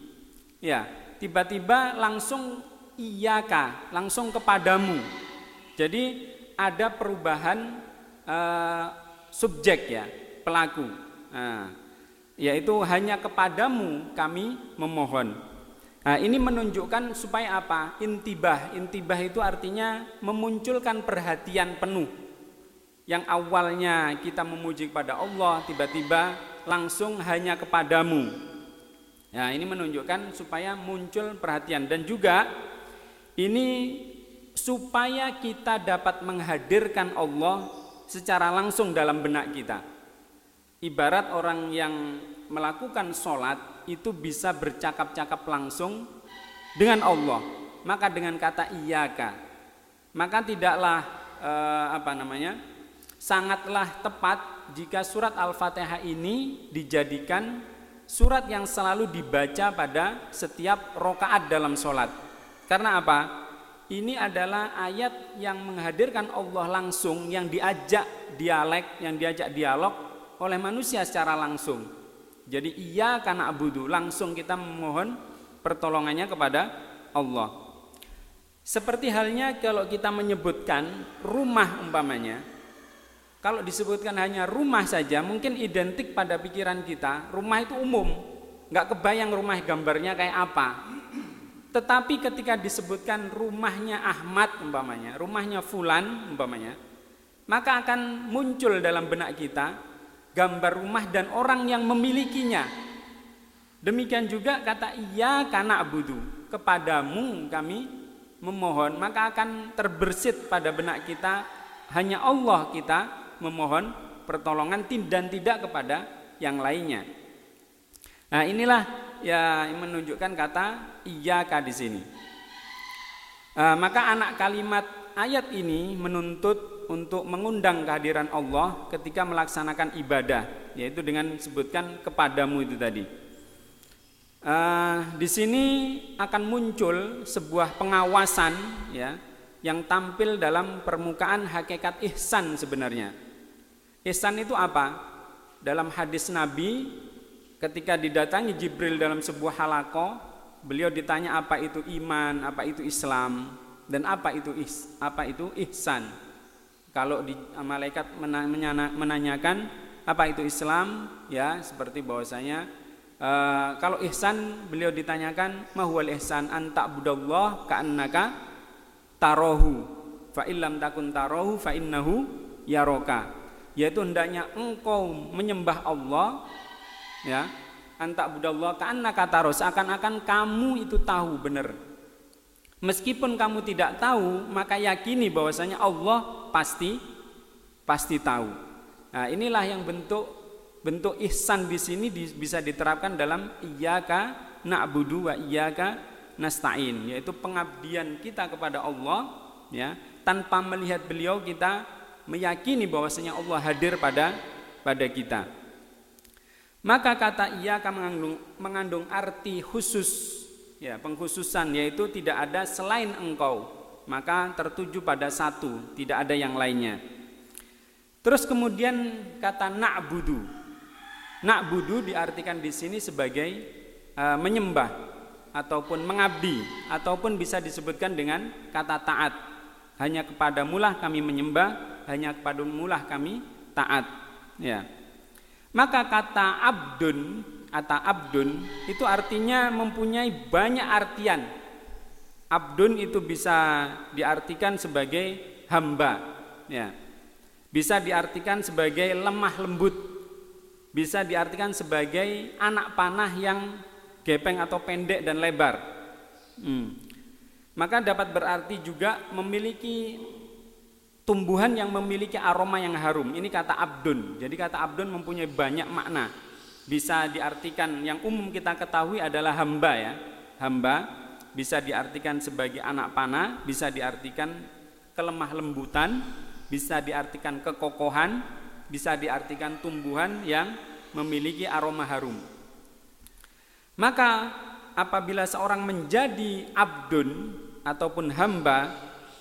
ya, tiba-tiba langsung iyyaka, langsung kepadamu. Jadi ada perubahan subjek, ya, pelaku. Nah, yaitu hanya kepadamu kami memohon. Nah, ini menunjukkan supaya apa? Intibah. Intibah itu artinya memunculkan perhatian penuh. Yang awalnya kita memuji kepada Allah, tiba-tiba langsung hanya kepadamu. Nah, ini menunjukkan supaya muncul perhatian. Dan juga ini supaya kita dapat menghadirkan Allah secara langsung dalam benak kita. Ibarat orang yang melakukan sholat itu bisa bercakap-cakap langsung dengan Allah, maka dengan kata iyyaka, maka tidaklah sangatlah tepat jika surat Al-Fatihah ini dijadikan surat yang selalu dibaca pada setiap rokaat dalam sholat. Karena apa? Ini adalah ayat yang menghadirkan Allah langsung, yang diajak dialog oleh manusia secara langsung. Jadi iyyaka na'budu, langsung kita memohon pertolongannya kepada Allah. Seperti halnya kalau kita menyebutkan rumah umpamanya, kalau disebutkan hanya rumah saja mungkin identik pada pikiran kita, rumah itu umum, nggak kebayang rumah gambarnya kayak apa. Tetapi ketika disebutkan rumahnya Ahmad umpamanya, rumahnya Fulan umpamanya, maka akan muncul dalam benak kita gambar rumah dan orang yang memilikinya. Demikian juga kata iyyaka na'budu, kepadamu kami memohon, maka akan terbersit pada benak kita hanya Allah kita memohon pertolongan dan tidak kepada yang lainnya. Nah, inilah ya yang menunjukkan kata iyyaka di sini. Maka anak kalimat ayat ini menuntut untuk mengundang kehadiran Allah ketika melaksanakan ibadah, yaitu dengan sebutkan kepadamu itu tadi. Di sini akan muncul sebuah pengawasan, ya, yang tampil dalam permukaan hakikat ihsan sebenarnya. Ihsan itu apa? Dalam hadis Nabi, ketika didatangi Jibril dalam sebuah halaqah, beliau ditanya apa itu iman, apa itu Islam, dan apa itu ihsan. Kalau malaikat menanyakan apa itu Islam, ya seperti bahwasanya Kalau ihsan, beliau ditanyakan mahwal ihsan an ta'budallah ka'annaka tarahu fa illam takun tarahu fa innahu yaraka, yaitu hendaknya engkau menyembah Allah, ya, an ta'budallah ka'annaka tarahu, seakan-akan kamu itu tahu benar. Meskipun kamu tidak tahu, maka yakini bahwasanya Allah pasti tahu. Nah, inilah yang bentuk ihsan di sini bisa diterapkan dalam iyyaka na'budu wa iyyaka nasta'in, yaitu pengabdian kita kepada Allah, ya, tanpa melihat beliau kita meyakini bahwasanya Allah hadir pada kita. Maka kata iyyaka mengandung arti khusus, ya, pengkhususan, yaitu tidak ada selain engkau, maka tertuju pada satu, tidak ada yang lainnya. Terus kemudian kata na'budu diartikan di sini sebagai menyembah ataupun mengabdi, ataupun bisa disebutkan dengan kata taat. Hanya kepadamulah kami menyembah, hanya kepadamulah kami taat, ya. Maka kata abdun itu artinya mempunyai banyak artian. Abdun itu bisa diartikan sebagai hamba, ya. Bisa diartikan sebagai lemah lembut, bisa diartikan sebagai anak panah yang gepeng atau pendek dan lebar. Maka dapat berarti juga memiliki tumbuhan yang memiliki aroma yang harum. Ini kata abdun. Jadi kata abdun mempunyai banyak makna. Bisa diartikan, yang umum kita ketahui adalah hamba, ya. Hamba bisa diartikan sebagai anak panah, bisa diartikan kelemah lembutan, bisa diartikan kekokohan, bisa diartikan tumbuhan yang memiliki aroma harum. Maka apabila seorang menjadi abdun ataupun hamba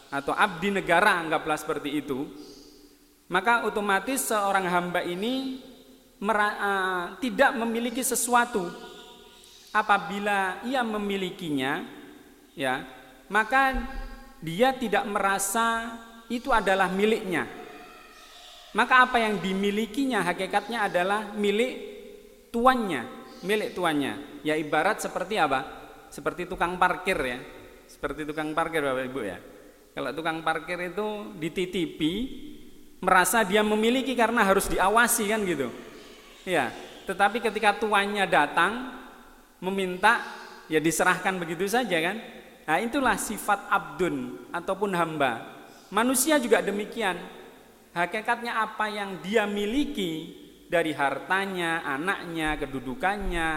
atau abdi negara, anggaplah seperti itu, maka otomatis seorang hamba ini tidak memiliki sesuatu. Apabila ia memilikinya, ya, maka dia tidak merasa itu adalah miliknya. Maka apa yang dimilikinya hakikatnya adalah milik tuannya. Ya, ibarat seperti apa? Seperti tukang parkir, ya. Seperti tukang parkir, Bapak Ibu, ya. Kalau tukang parkir itu dititipi, merasa dia memiliki karena harus diawasi, kan gitu. Ya, tetapi ketika tuannya datang meminta, ya diserahkan begitu saja, kan. Nah, itulah sifat abdun ataupun hamba. Manusia juga demikian. Hakikatnya apa yang dia miliki dari hartanya, anaknya, kedudukannya,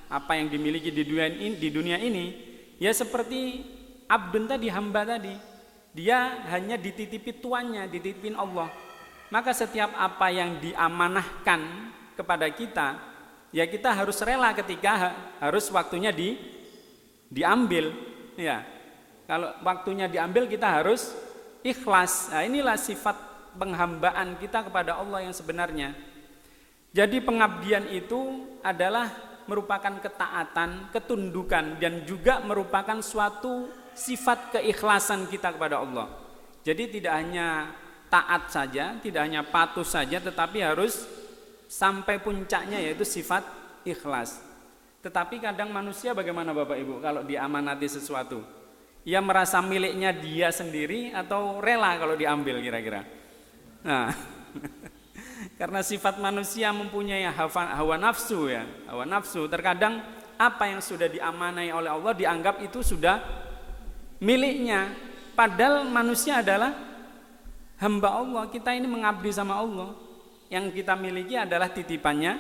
apa yang dimiliki di dunia ini, ya seperti abdun tadi, hamba tadi. Dia hanya dititipi tuannya, dititipin Allah. Maka setiap apa yang diamanahkan kepada kita, ya kita harus rela ketika harus waktunya diambil, ya. Kalau waktunya diambil kita harus ikhlas. Nah, inilah sifat penghambaan kita kepada Allah yang sebenarnya. Jadi pengabdian itu adalah merupakan ketaatan, ketundukan, dan juga merupakan suatu sifat keikhlasan kita kepada Allah. Jadi tidak hanya taat saja, tidak hanya patuh saja, tetapi harus sampai puncaknya, yaitu sifat ikhlas. Tetapi kadang manusia bagaimana Bapak Ibu kalau diamanati sesuatu? Ia merasa miliknya dia sendiri atau rela kalau diambil kira-kira? Nah, karena sifat manusia mempunyai hawa nafsu, ya. Hawa nafsu, terkadang apa yang sudah diamanai oleh Allah dianggap itu sudah miliknya. Padahal manusia adalah hamba Allah. Kita ini mengabdi sama Allah. Yang kita miliki adalah titipannya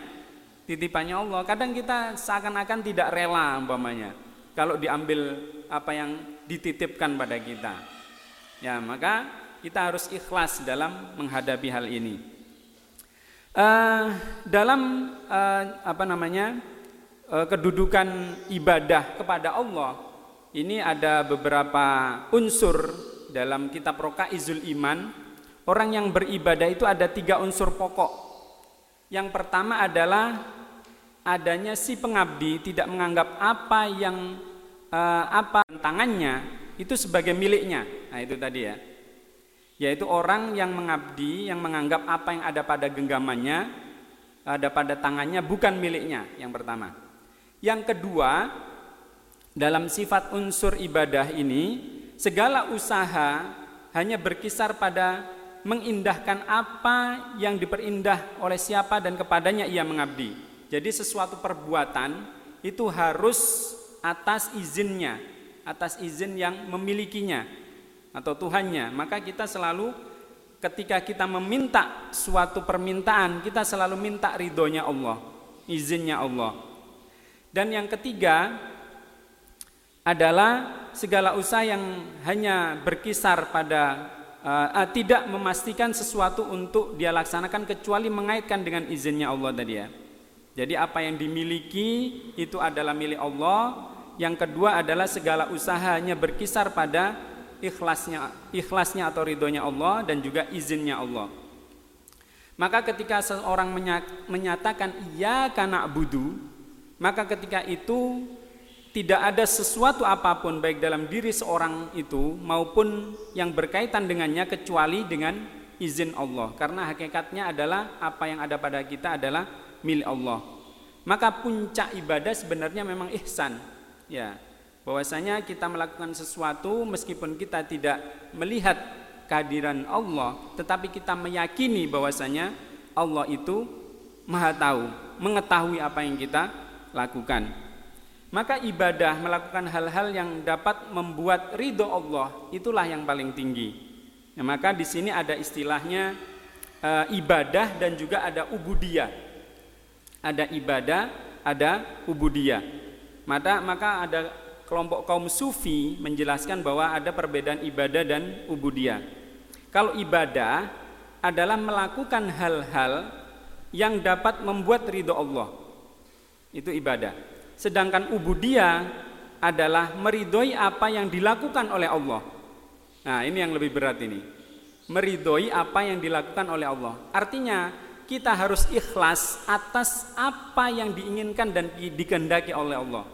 Allah. Kadang kita seakan-akan tidak rela umpamanya kalau diambil apa yang dititipkan pada kita. Ya, maka kita harus ikhlas dalam menghadapi hal ini. Dalam kedudukan ibadah kepada Allah, ini ada beberapa unsur dalam kitab Rokaizul Iman. Orang yang beribadah itu ada 3 unsur pokok. Yang pertama adalah adanya si pengabdi tidak menganggap apa tangannya itu sebagai miliknya. Nah, itu tadi, ya. Yaitu orang yang mengabdi yang menganggap apa yang ada pada genggamannya, ada pada tangannya bukan miliknya, yang pertama. Yang kedua, dalam sifat unsur ibadah ini, segala usaha hanya berkisar pada mengindahkan apa yang diperindah oleh siapa dan kepadanya ia mengabdi. Jadi sesuatu perbuatan itu harus atas izinnya, atas izin yang memilikinya atau Tuhannya. Maka kita selalu ketika kita meminta suatu permintaan, kita selalu minta ridhonya Allah, izinnya Allah. Dan yang ketiga adalah segala usaha yang hanya berkisar pada tidak memastikan sesuatu untuk dia laksanakan kecuali mengaitkan dengan izinnya Allah tadi ya. Jadi apa yang dimiliki itu adalah milik Allah. Yang kedua adalah segala usahanya berkisar pada ikhlasnya atau ridhonya Allah dan juga izinnya Allah. Maka ketika seorang menyatakan iyyaka na'budu, maka ketika itu tidak ada sesuatu apapun baik dalam diri seorang itu maupun yang berkaitan dengannya kecuali dengan izin Allah. Karena hakikatnya adalah apa yang ada pada kita adalah milik Allah. Maka puncak ibadah sebenarnya memang ihsan. Ya, bahwasanya kita melakukan sesuatu meskipun kita tidak melihat kehadiran Allah, tetapi kita meyakini bahwasanya Allah itu Maha tahu, mengetahui apa yang kita lakukan. Maka ibadah melakukan hal-hal yang dapat membuat ridho Allah itulah yang paling tinggi. Ya, maka di sini ada istilahnya ibadah dan juga ada ubudiyah. Ada ibadah, ada ubudiyah. Maka ada kelompok kaum sufi menjelaskan bahwa ada perbedaan ibadah dan ubudiyah. Kalau ibadah adalah melakukan hal-hal yang dapat membuat ridho Allah, itu ibadah. Sedangkan ubudiyah adalah meridhoi apa yang dilakukan oleh Allah. Nah, ini yang lebih berat ini. Meridhoi apa yang dilakukan oleh Allah. Artinya kita harus ikhlas atas apa yang diinginkan dan dikehendaki oleh Allah.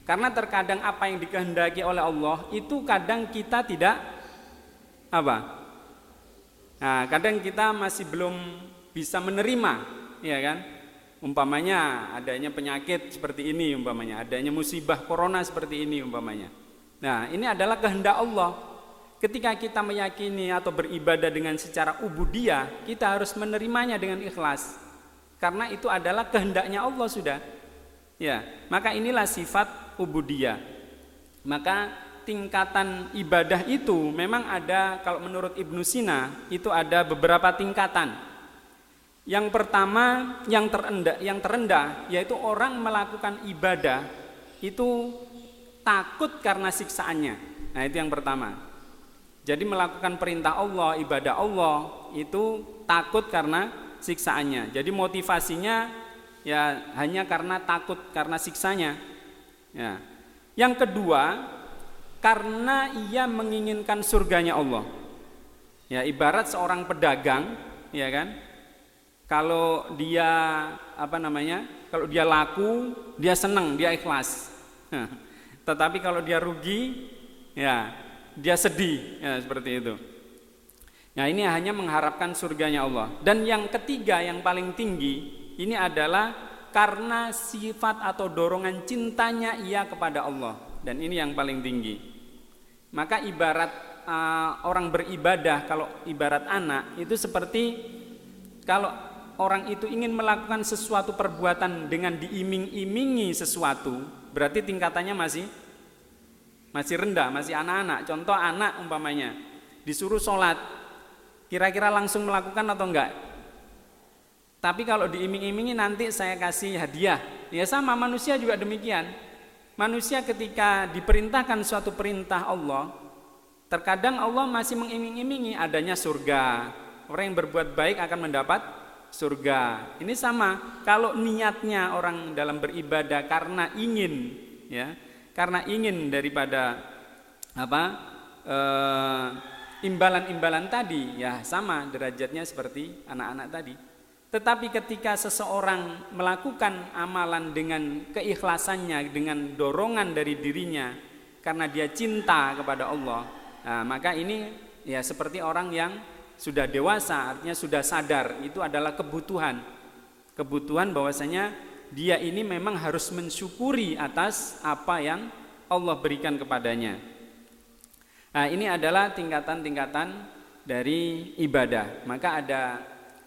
Karena terkadang apa yang dikehendaki oleh Allah itu kadang kita tidak Nah, kadang kita masih belum bisa menerima, ya kan? Umpamanya adanya penyakit seperti ini, umpamanya adanya musibah corona seperti ini, umpamanya. Nah, ini adalah kehendak Allah. Ketika kita meyakini atau beribadah dengan secara ubudiyah, kita harus menerimanya dengan ikhlas. Karena itu adalah kehendaknya Allah sudah. Ya, maka inilah sifat ubudiyah. Maka tingkatan ibadah itu memang ada, kalau menurut Ibnu Sina itu ada beberapa tingkatan. Yang pertama, yang terendah yaitu orang melakukan ibadah itu takut karena siksaannya. Nah, itu yang pertama. Jadi melakukan perintah Allah, ibadah Allah itu takut karena siksaannya. Jadi motivasinya ya hanya karena takut karena siksanya. Ya. Yang kedua, karena ia menginginkan surganya Allah. Ya, ibarat seorang pedagang, ya kan? Kalau dia kalau dia laku, dia senang, dia ikhlas. Tetapi kalau dia rugi, ya dia sedih, ya seperti itu. Nah, ini hanya mengharapkan surganya Allah. Dan yang ketiga yang paling tinggi ini adalah karena sifat atau dorongan cintanya ia kepada Allah. Dan ini yang paling tinggi. Maka ibarat orang beribadah, kalau ibarat anak itu seperti kalau orang itu ingin melakukan sesuatu perbuatan dengan diiming-imingi sesuatu, berarti tingkatannya masih rendah, masih anak-anak. Contoh anak umpamanya disuruh sholat, kira-kira langsung melakukan atau enggak? Tapi kalau diiming-imingi nanti saya kasih hadiah, ya sama manusia juga demikian. Manusia ketika diperintahkan suatu perintah Allah, terkadang Allah masih mengiming-imingi adanya surga. Orang yang berbuat baik akan mendapat surga. Ini sama, kalau niatnya orang dalam beribadah karena ingin, ya, karena ingin daripada imbalan-imbalan tadi, ya sama derajatnya seperti anak-anak tadi. Tetapi ketika seseorang melakukan amalan dengan keikhlasannya, dengan dorongan dari dirinya karena dia cinta kepada Allah, nah, maka ini ya seperti orang yang sudah dewasa, artinya sudah sadar itu adalah kebutuhan bahwasanya dia ini memang harus mensyukuri atas apa yang Allah berikan kepadanya. Nah, ini adalah tingkatan-tingkatan dari ibadah. Maka ada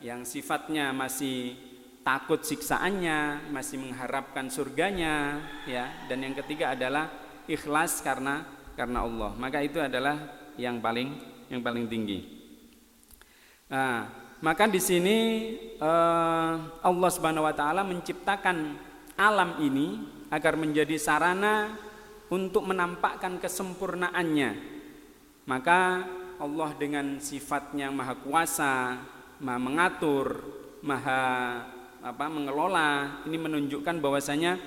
yang sifatnya masih takut siksaannya, masih mengharapkan surganya, ya. Dan yang ketiga adalah ikhlas karena Allah. Maka itu adalah yang paling tinggi. Nah, maka di sini Allah Subhanahu wa taala menciptakan alam ini agar menjadi sarana untuk menampakkan kesempurnaannya. Maka Allah dengan sifatnya maha kuasa, maha mengatur, maha mengelola, ini menunjukkan bahwasanya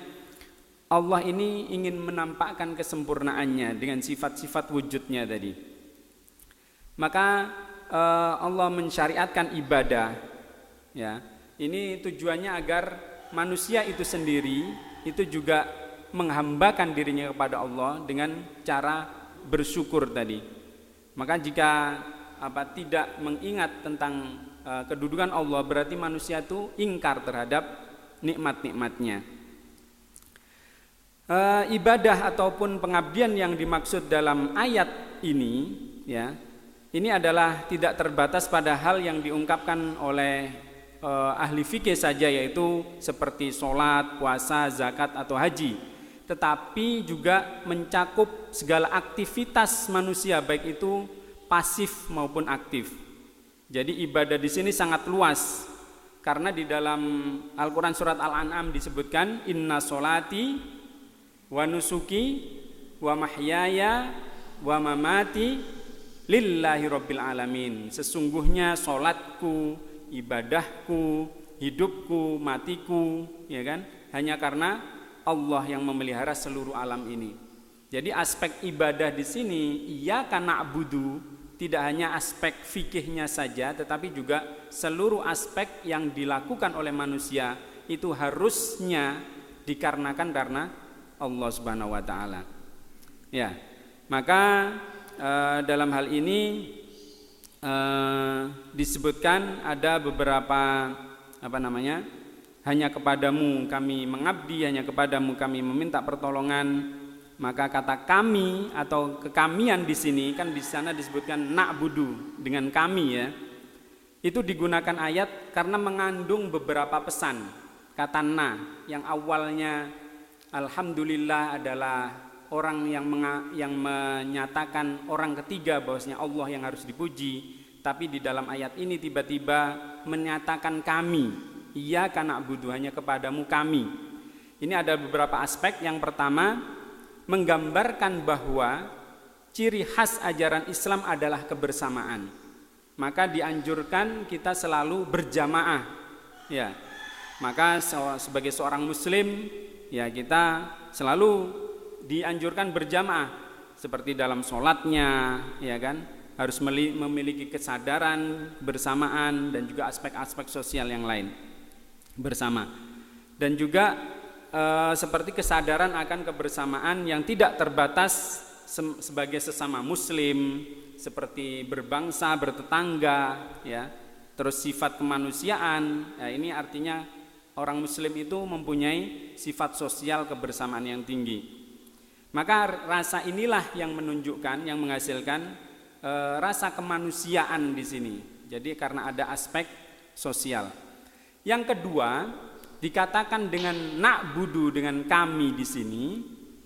Allah ini ingin menampakkan kesempurnaannya dengan sifat-sifat wujudnya tadi. Maka Allah mensyariatkan ibadah, ya. Ini tujuannya agar manusia itu sendiri itu juga menghambakan dirinya kepada Allah dengan cara bersyukur tadi. Maka jika tidak mengingat tentang kedudukan Allah, berarti manusia itu ingkar terhadap nikmat-nikmatnya. Ibadah ataupun pengabdian yang dimaksud dalam ayat ini, ya, ini adalah tidak terbatas pada hal yang diungkapkan oleh ahli fikih saja, yaitu seperti sholat, puasa, zakat atau haji. Tetapi juga mencakup segala aktivitas manusia, baik itu pasif maupun aktif. Jadi ibadah di sini sangat luas, karena di dalam Al-Quran surat Al-An'am disebutkan inna sholati wa nusuki wa mahyaya wa mamati lillahi rabbil alamin. Sesungguhnya sholatku, ibadahku, hidupku, matiku, ya kan, hanya karena Allah yang memelihara seluruh alam ini. Jadi aspek ibadah di sini iyyaka na'budu tidak hanya aspek fikihnya saja, tetapi juga seluruh aspek yang dilakukan oleh manusia itu harusnya dikarenakan karena Allah Subhanahu wa taala. Ya. Maka dalam hal ini disebutkan ada beberapa hanya kepadamu kami mengabdi, hanya kepadamu kami meminta pertolongan. Maka kata kami atau kekamian di sini kan di sana disebutkan na'budu dengan kami, ya. Itu digunakan ayat karena mengandung beberapa pesan. Kata na yang awalnya alhamdulillah adalah orang yang menyatakan orang ketiga bahwasanya Allah yang harus dipuji, tapi di dalam ayat ini tiba-tiba menyatakan kami. Iya karena na'budu, hanya kepadamu kami. Ini ada beberapa aspek. Yang pertama, menggambarkan bahwa ciri khas ajaran Islam adalah kebersamaan. Maka dianjurkan kita selalu berjamaah, ya. Maka sebagai seorang muslim, ya, kita selalu dianjurkan berjamaah seperti dalam sholatnya, ya kan, harus memiliki kesadaran bersamaan dan juga aspek-aspek sosial yang lain bersama. Dan juga seperti kesadaran akan kebersamaan yang tidak terbatas sebagai sesama muslim, seperti berbangsa, bertetangga, ya. Terus sifat kemanusiaan, ya, ini artinya orang muslim itu mempunyai sifat sosial kebersamaan yang tinggi. Maka rasa inilah yang menunjukkan, yang menghasilkan rasa kemanusiaan di sini. Jadi karena ada aspek sosial. Yang kedua, dikatakan dengan na'budu dengan kami di sini,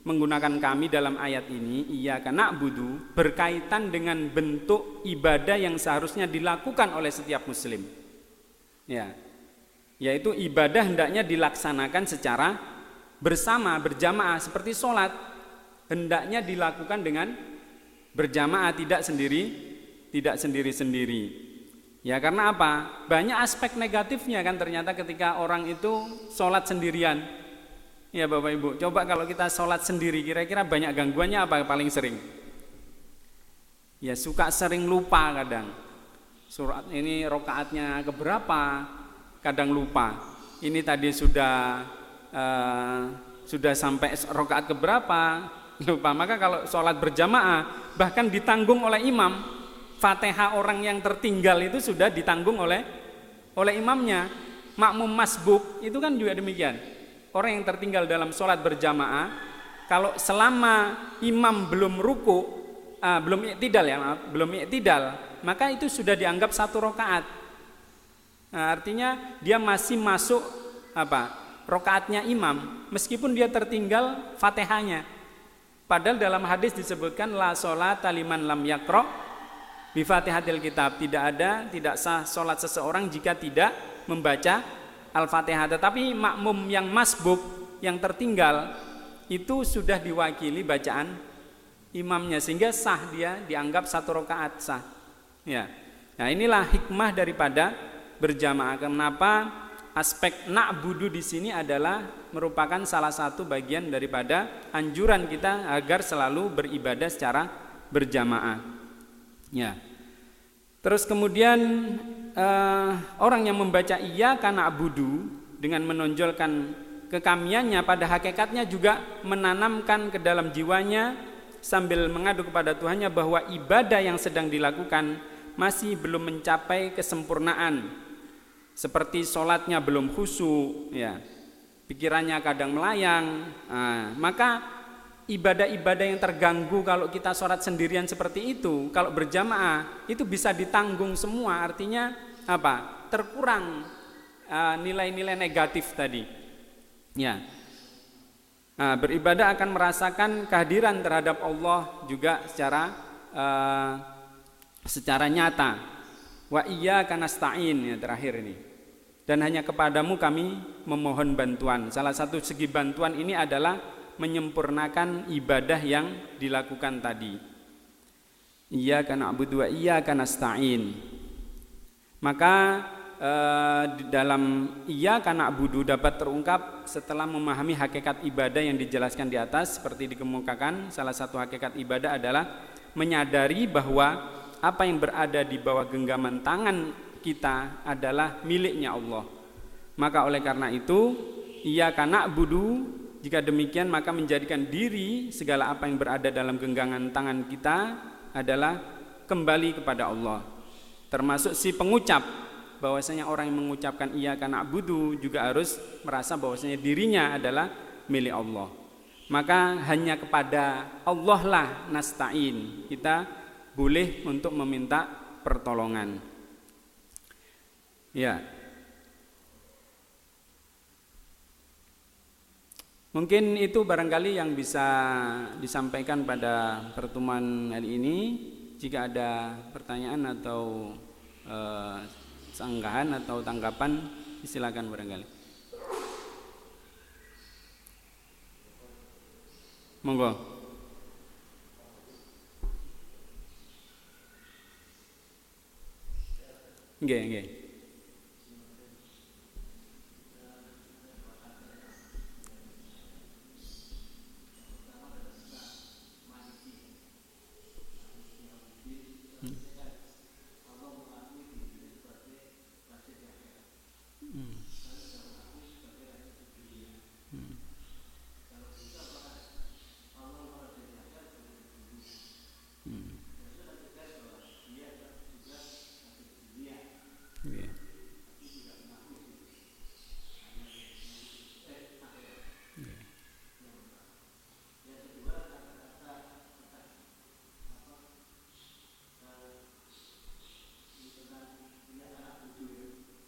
menggunakan kami dalam ayat ini, iyyaka na'budu, berkaitan dengan bentuk ibadah yang seharusnya dilakukan oleh setiap muslim. Ya. Yaitu ibadah hendaknya dilaksanakan secara bersama, berjamaah, seperti sholat hendaknya dilakukan dengan berjamaah, tidak sendiri-sendiri. Ya, karena apa? Banyak aspek negatifnya kan ternyata ketika orang itu sholat sendirian. Ya Bapak Ibu, coba kalau kita sholat sendiri, kira-kira banyak gangguannya apa paling sering? Ya suka sering lupa kadang. Surat ini rokaatnya keberapa, kadang lupa. Ini tadi sudah sampai rokaat keberapa, lupa. Maka kalau sholat berjamaah bahkan ditanggung oleh imam. Fatihah orang yang tertinggal itu sudah ditanggung oleh imamnya. Makmum masbuk itu kan juga demikian. orang yang tertinggal dalam sholat berjamaah, kalau selama imam belum ruku, belum i'tidal ya, maaf, belum i'tidal, maka itu sudah dianggap 1 rakaat. Nah, artinya dia masih masuk rakaatnya imam, meskipun dia tertinggal Fatihahnya. Padahal dalam hadis disebutkan la sholata liman lam yaqra bi Fatihatil kitab, tidak sah sholat seseorang jika tidak membaca Al-Fatihah. Tetapi makmum yang masbuk, yang tertinggal, itu sudah diwakili bacaan imamnya, sehingga sah, dia dianggap 1 rakaat sah. Ya. Nah, inilah hikmah daripada berjamaah. Kenapa aspek na'budu di sini adalah merupakan salah satu bagian daripada anjuran kita agar selalu beribadah secara berjamaah. Ya. Terus kemudian orang yang membaca iyyaka na'budu dengan menonjolkan kekamiannya, pada hakikatnya juga menanamkan ke dalam jiwanya sambil mengadu kepada Tuhannya bahwa ibadah yang sedang dilakukan masih belum mencapai kesempurnaan. Seperti sholatnya belum khusyuk, ya, pikirannya kadang melayang. Maka ibadah-ibadah yang terganggu kalau kita sholat sendirian seperti itu, kalau berjamaah itu bisa ditanggung semua. Artinya terkurang nilai-nilai negatif tadi. Ya, beribadah akan merasakan kehadiran terhadap Allah juga secara nyata. Wa iyyaka nasta'in, ya, terakhir ini. Dan hanya kepadamu kami memohon bantuan. Salah satu segi bantuan ini adalah menyempurnakan ibadah yang dilakukan tadi. Iyyaka na'budu wa iyyaka nasta'in. Maka di dalam iyyaka na'budu dapat terungkap setelah memahami hakikat ibadah yang dijelaskan di atas. Seperti dikemukakan, salah satu hakikat ibadah adalah menyadari bahwa apa yang berada di bawah genggaman tangan kita adalah miliknya Allah. Maka oleh karena itu, iyyaka na'budu, jika demikian maka menjadikan diri segala apa yang berada dalam genggaman tangan kita adalah kembali kepada Allah. Termasuk si pengucap, bahwasanya orang yang mengucapkan iyyaka na'budu juga harus merasa bahwasanya dirinya adalah milik Allah. Maka hanya kepada Allah lah nasta'in, kita boleh untuk meminta pertolongan. Ya. Mungkin itu barangkali yang bisa disampaikan pada pertemuan hari ini. Jika ada pertanyaan atau sanggahan atau tanggapan, silakan barangkali. Monggo. Nggih. Okay.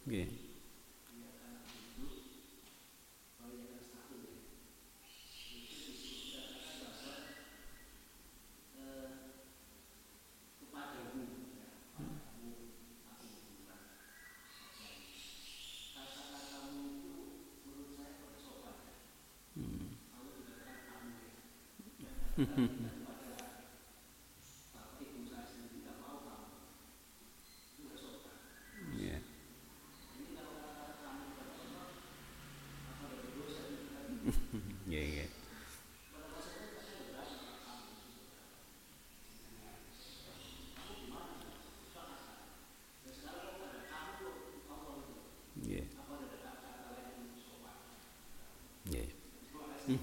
Yeah. Yeah. Yeah.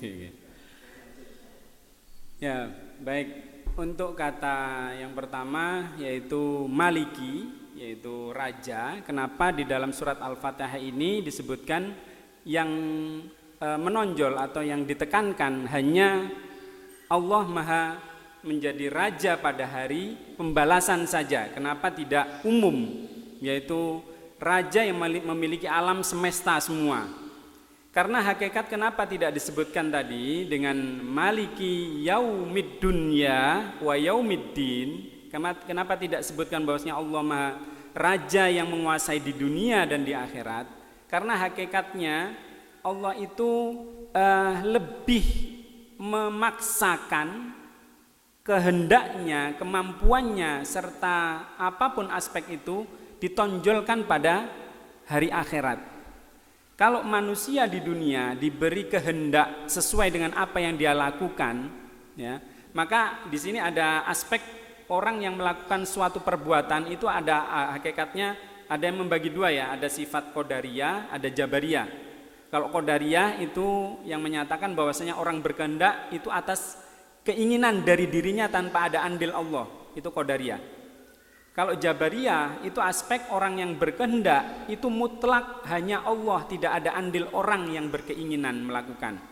Yeah. Ya, baik. Untuk kata yang pertama yaitu Maliki, yaitu raja. Kenapa di dalam surat Al-Fatihah ini disebutkan yang menonjol atau yang ditekankan hanya Allah Maha menjadi raja pada hari pembalasan saja. Kenapa tidak umum, yaitu raja yang memiliki alam semesta semua? Karena hakikat kenapa tidak disebutkan tadi dengan maliki yaumid dunya wa yaumiddin? Kenapa tidak disebutkan bahwasanya Allah Maha raja yang menguasai di dunia dan di akhirat? Karena hakikatnya Allah itu lebih memaksakan kehendaknya, kemampuannya, serta apapun aspek itu ditonjolkan pada hari akhirat. Kalau manusia di dunia diberi kehendak sesuai dengan apa yang dia lakukan, ya, maka di sini ada aspek orang yang melakukan suatu perbuatan itu ada hakikatnya ada yang membagi dua ya, ada sifat qadariyah, ada jabariyah. Kalau qadariyah itu yang menyatakan bahwasanya orang berkehendak itu atas keinginan dari dirinya tanpa ada andil Allah, itu qadariyah. Kalau jabariyah itu aspek orang yang berkehendak itu mutlak hanya Allah, tidak ada andil orang yang berkeinginan melakukan.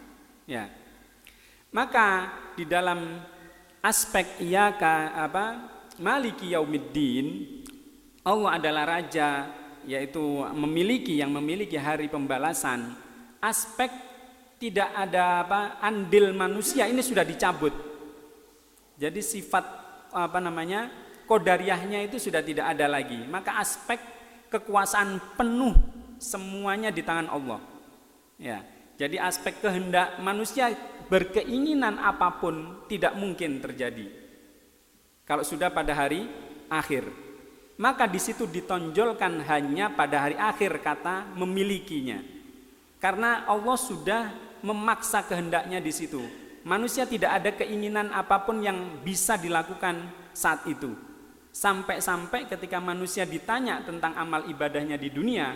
Ya. Maka di dalam aspek maliki yaumiddin, Allah adalah raja, yaitu yang memiliki hari pembalasan. Aspek tidak ada andil manusia ini sudah dicabut. Jadi sifat qadariyahnya itu sudah tidak ada lagi. Maka aspek kekuasaan penuh semuanya di tangan Allah. Ya. Jadi aspek kehendak manusia berkeinginan apapun tidak mungkin terjadi. Kalau sudah pada hari akhir, maka di situ ditonjolkan hanya pada hari akhir kata memilikinya. Karena Allah sudah memaksa kehendaknya di situ. Manusia tidak ada keinginan apapun yang bisa dilakukan saat itu. Sampai-sampai ketika manusia ditanya tentang amal ibadahnya di dunia,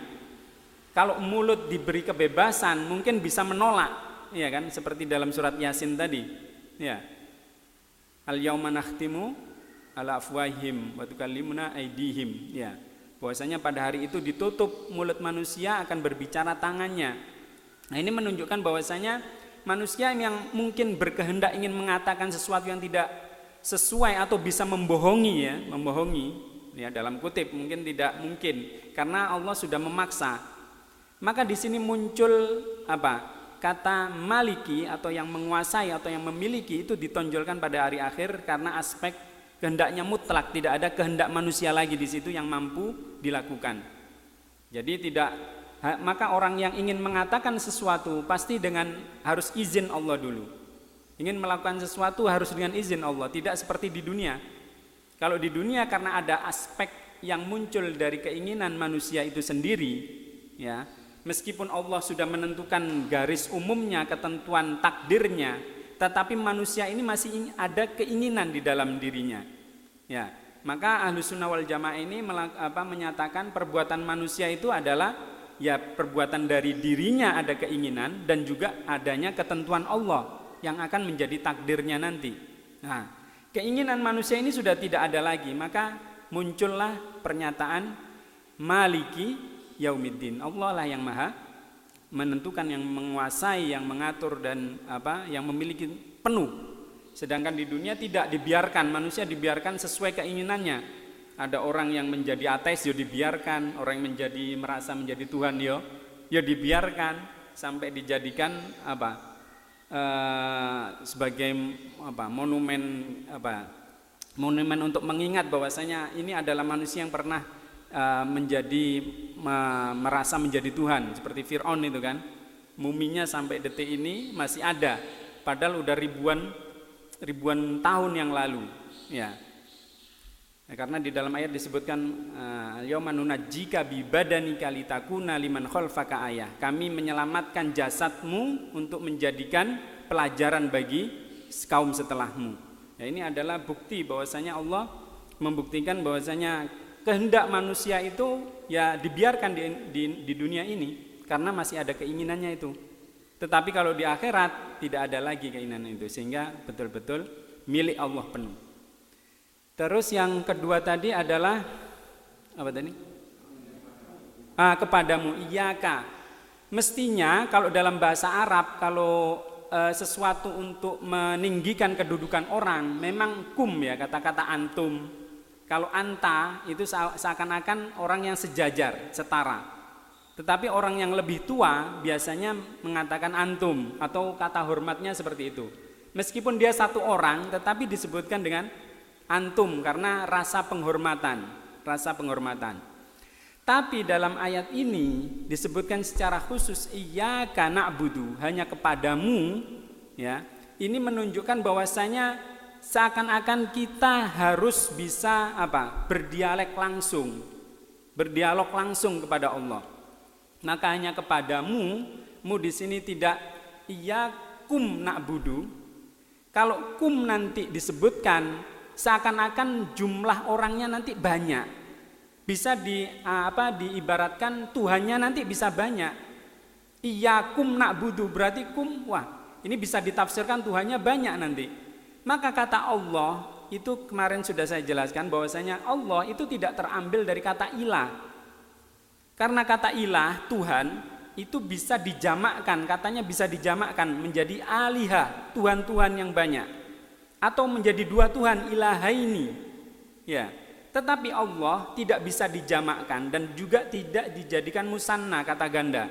kalau mulut diberi kebebasan mungkin bisa menolak, ya kan? Seperti dalam surat Yasin tadi, ya. Al-yauma nakhtimu ala afwahihim wa tukallimuna aydihim, ya. Bahwasanya pada hari itu ditutup mulut manusia, akan berbicara tangannya. Nah, ini menunjukkan bahwasanya manusia yang mungkin berkehendak ingin mengatakan sesuatu yang tidak sesuai atau bisa membohongi ya dalam kutip mungkin tidak mungkin karena Allah sudah memaksa. Maka di sini muncul kata maliki atau yang menguasai atau yang memiliki itu ditonjolkan pada hari akhir karena aspek kehendaknya mutlak, tidak ada kehendak manusia lagi di situ yang mampu dilakukan. Jadi maka orang yang ingin mengatakan sesuatu pasti harus izin Allah dulu. Ingin melakukan sesuatu harus dengan izin Allah, tidak seperti di dunia. Kalau di dunia karena ada aspek yang muncul dari keinginan manusia itu sendiri, ya. Meskipun Allah sudah menentukan garis umumnya, ketentuan takdirnya, tetapi manusia ini masih ada keinginan di dalam dirinya. Ya, maka Ahlussunnah wal Jamaah ini menyatakan perbuatan manusia itu adalah ya perbuatan dari dirinya ada keinginan dan juga adanya ketentuan Allah yang akan menjadi takdirnya nanti. Nah, keinginan manusia ini sudah tidak ada lagi, maka muncullah pernyataan maliki yaumiddin. Allah lah yang maha menentukan, yang menguasai, yang mengatur dan yang memiliki penuh. Sedangkan di dunia tidak dibiarkan, manusia dibiarkan sesuai keinginannya. Ada orang yang menjadi ateis ya dibiarkan, orang yang merasa menjadi Tuhan ya dibiarkan sampai dijadikan sebagai monumen untuk mengingat bahwasanya ini adalah manusia yang pernah merasa menjadi Tuhan, seperti Fir'aun itu kan, muminya sampai detik ini masih ada padahal udah ribuan tahun yang lalu, ya. Nah, karena di dalam ayat disebutkan yauma nunajjika bi badanika litakuna liman khalfaka ayah. Kami menyelamatkan jasadmu untuk menjadikan pelajaran bagi kaum setelahmu. Ya, ini adalah bukti bahwasanya Allah membuktikan bahwasanya kehendak manusia itu ya dibiarkan di dunia ini karena masih ada keinginannya itu. Tetapi kalau di akhirat tidak ada lagi keinginan itu, sehingga betul-betul milik Allah penuh. Terus yang kedua tadi adalah apa tadi? Kepadamu iyyaka Mestinya kalau dalam bahasa Arab, kalau sesuatu untuk meninggikan kedudukan orang, memang kum ya, kata-kata antum. Kalau anta itu seakan-akan orang yang sejajar, setara. Tetapi orang yang lebih tua biasanya mengatakan antum atau kata hormatnya seperti itu. Meskipun dia satu orang, tetapi disebutkan dengan antum karena rasa penghormatan, rasa penghormatan. Tapi dalam ayat ini disebutkan secara khusus iyyaka na'budu, hanya kepadamu, ya. Ini menunjukkan bahwasanya seakan-akan kita harus bisa berdialog langsung kepada Allah. Maka hanya kepadamu, di sini tidak iyyakum na'budu. Kalau kum nanti disebutkan seakan-akan jumlah orangnya nanti banyak. Bisa diibaratkan Tuhannya nanti bisa banyak. Iyyakum na'budu berarti kum, wah, ini bisa ditafsirkan Tuhannya banyak nanti. Maka kata Allah itu kemarin sudah saya jelaskan bahwasanya Allah itu tidak terambil dari kata ilah. Karena kata ilah, Tuhan, itu bisa dijamakkan, katanya bisa dijamakkan menjadi alihah, Tuhan-Tuhan yang banyak. Atau menjadi dua Tuhan, ilahaini. Ya. Tetapi Allah tidak bisa dijamakkan dan juga tidak dijadikan musanna, kata ganda.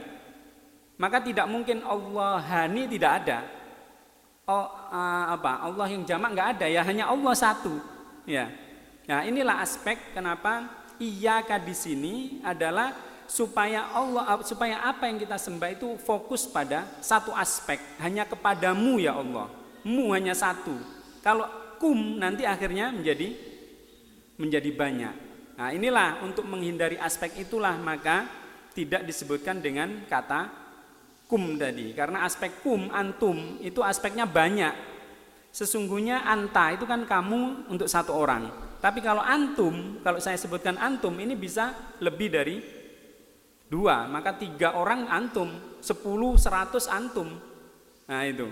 Maka tidak mungkin Allahani tidak ada. Allah yang jamak nggak ada, ya hanya Allah satu. Ya. Nah, inilah aspek kenapa iyyaka di sini adalah supaya apa yang kita sembah itu fokus pada satu aspek, hanya kepadamu ya Allah. Mu hanya satu. Kalau kum nanti akhirnya menjadi banyak. Nah, inilah untuk menghindari aspek itulah maka tidak disebutkan dengan kata kum tadi, karena aspek kum, antum itu aspeknya banyak. Sesungguhnya anta itu kan kamu untuk satu orang. Tapi kalau antum, kalau saya sebutkan antum ini bisa lebih dari dua, maka 3 orang antum, 10, 100 antum. Nah itu.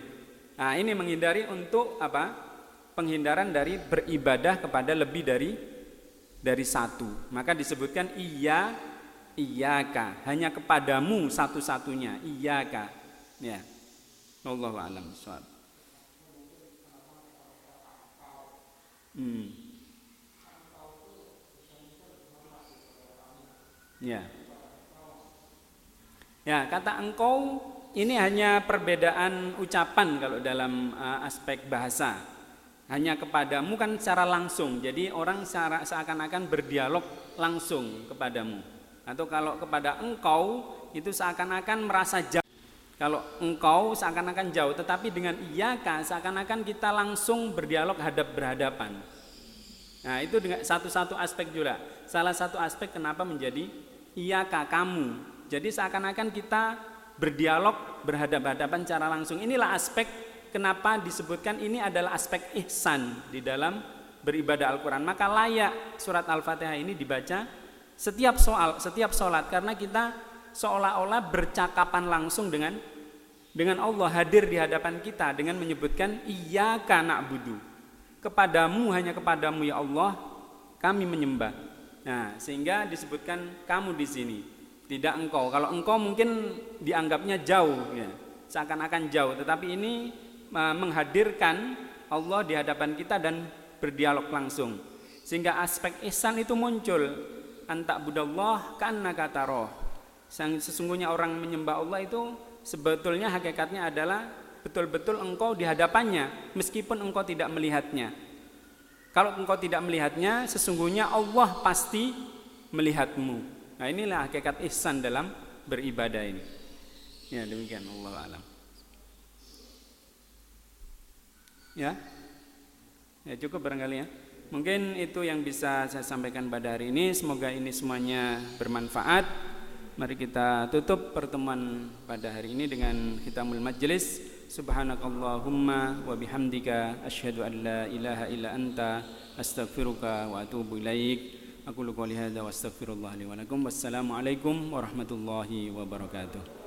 Nah ini menghindari untuk penghindaran dari beribadah kepada lebih dari satu. Maka disebutkan iyyaka, hanya kepadamu satu-satunya, iyyaka. Ya. Wallahu a'lam bishawab. Ya. Ya, kata engkau ini hanya perbedaan ucapan kalau dalam aspek bahasa. Hanya kepadamu kan secara langsung. Jadi orang seakan-akan berdialog langsung kepadamu. Atau kalau kepada engkau itu seakan-akan merasa jauh. Kalau engkau seakan-akan jauh, tetapi dengan iyyaka seakan-akan kita langsung berdialog berhadapan. Nah, itu dengan satu aspek juga. Salah satu aspek kenapa menjadi iyyaka kamu. Jadi seakan-akan kita berdialog berhadapan secara langsung. Inilah aspek kenapa disebutkan ini adalah aspek ihsan di dalam beribadah Al-Quran. Maka layak surat Al-Fatihah ini dibaca setiap sholat karena kita seolah-olah bercakapan langsung dengan Allah, hadir di hadapan kita dengan menyebutkan iyyaka na'budu, kepadamu, hanya kepadamu ya Allah kami menyembah. Nah, sehingga disebutkan kamu di sini, tidak engkau. Kalau engkau mungkin dianggapnya jauh ya, seakan-akan jauh, tetapi ini menghadirkan Allah di hadapan kita dan berdialog langsung. Sehingga aspek ihsan itu muncul, anta'budallah ka'annaka tarahu. Sesungguhnya orang menyembah Allah itu sebetulnya hakikatnya adalah betul-betul engkau di hadapannya meskipun engkau tidak melihatnya. Kalau engkau tidak melihatnya, sesungguhnya Allah pasti melihatmu. Nah, inilah hakikat ihsan dalam beribadah ini. Ya, demikian, wallahu a'lam. Ya, cukup barangkali ya. Mungkin itu yang bisa saya sampaikan pada hari ini. Semoga ini semuanya bermanfaat. Mari kita tutup pertemuan pada hari ini dengan khitamul majlis. Subhanakallahumma wa bihamdika asyhadu an la ilaha illa anta astaghfiruka wa atubu ilaik. Aku qouli hadza wa astaghfirullah li wa lakum. Wassalamu alaikum warahmatullahi wabarakatuh.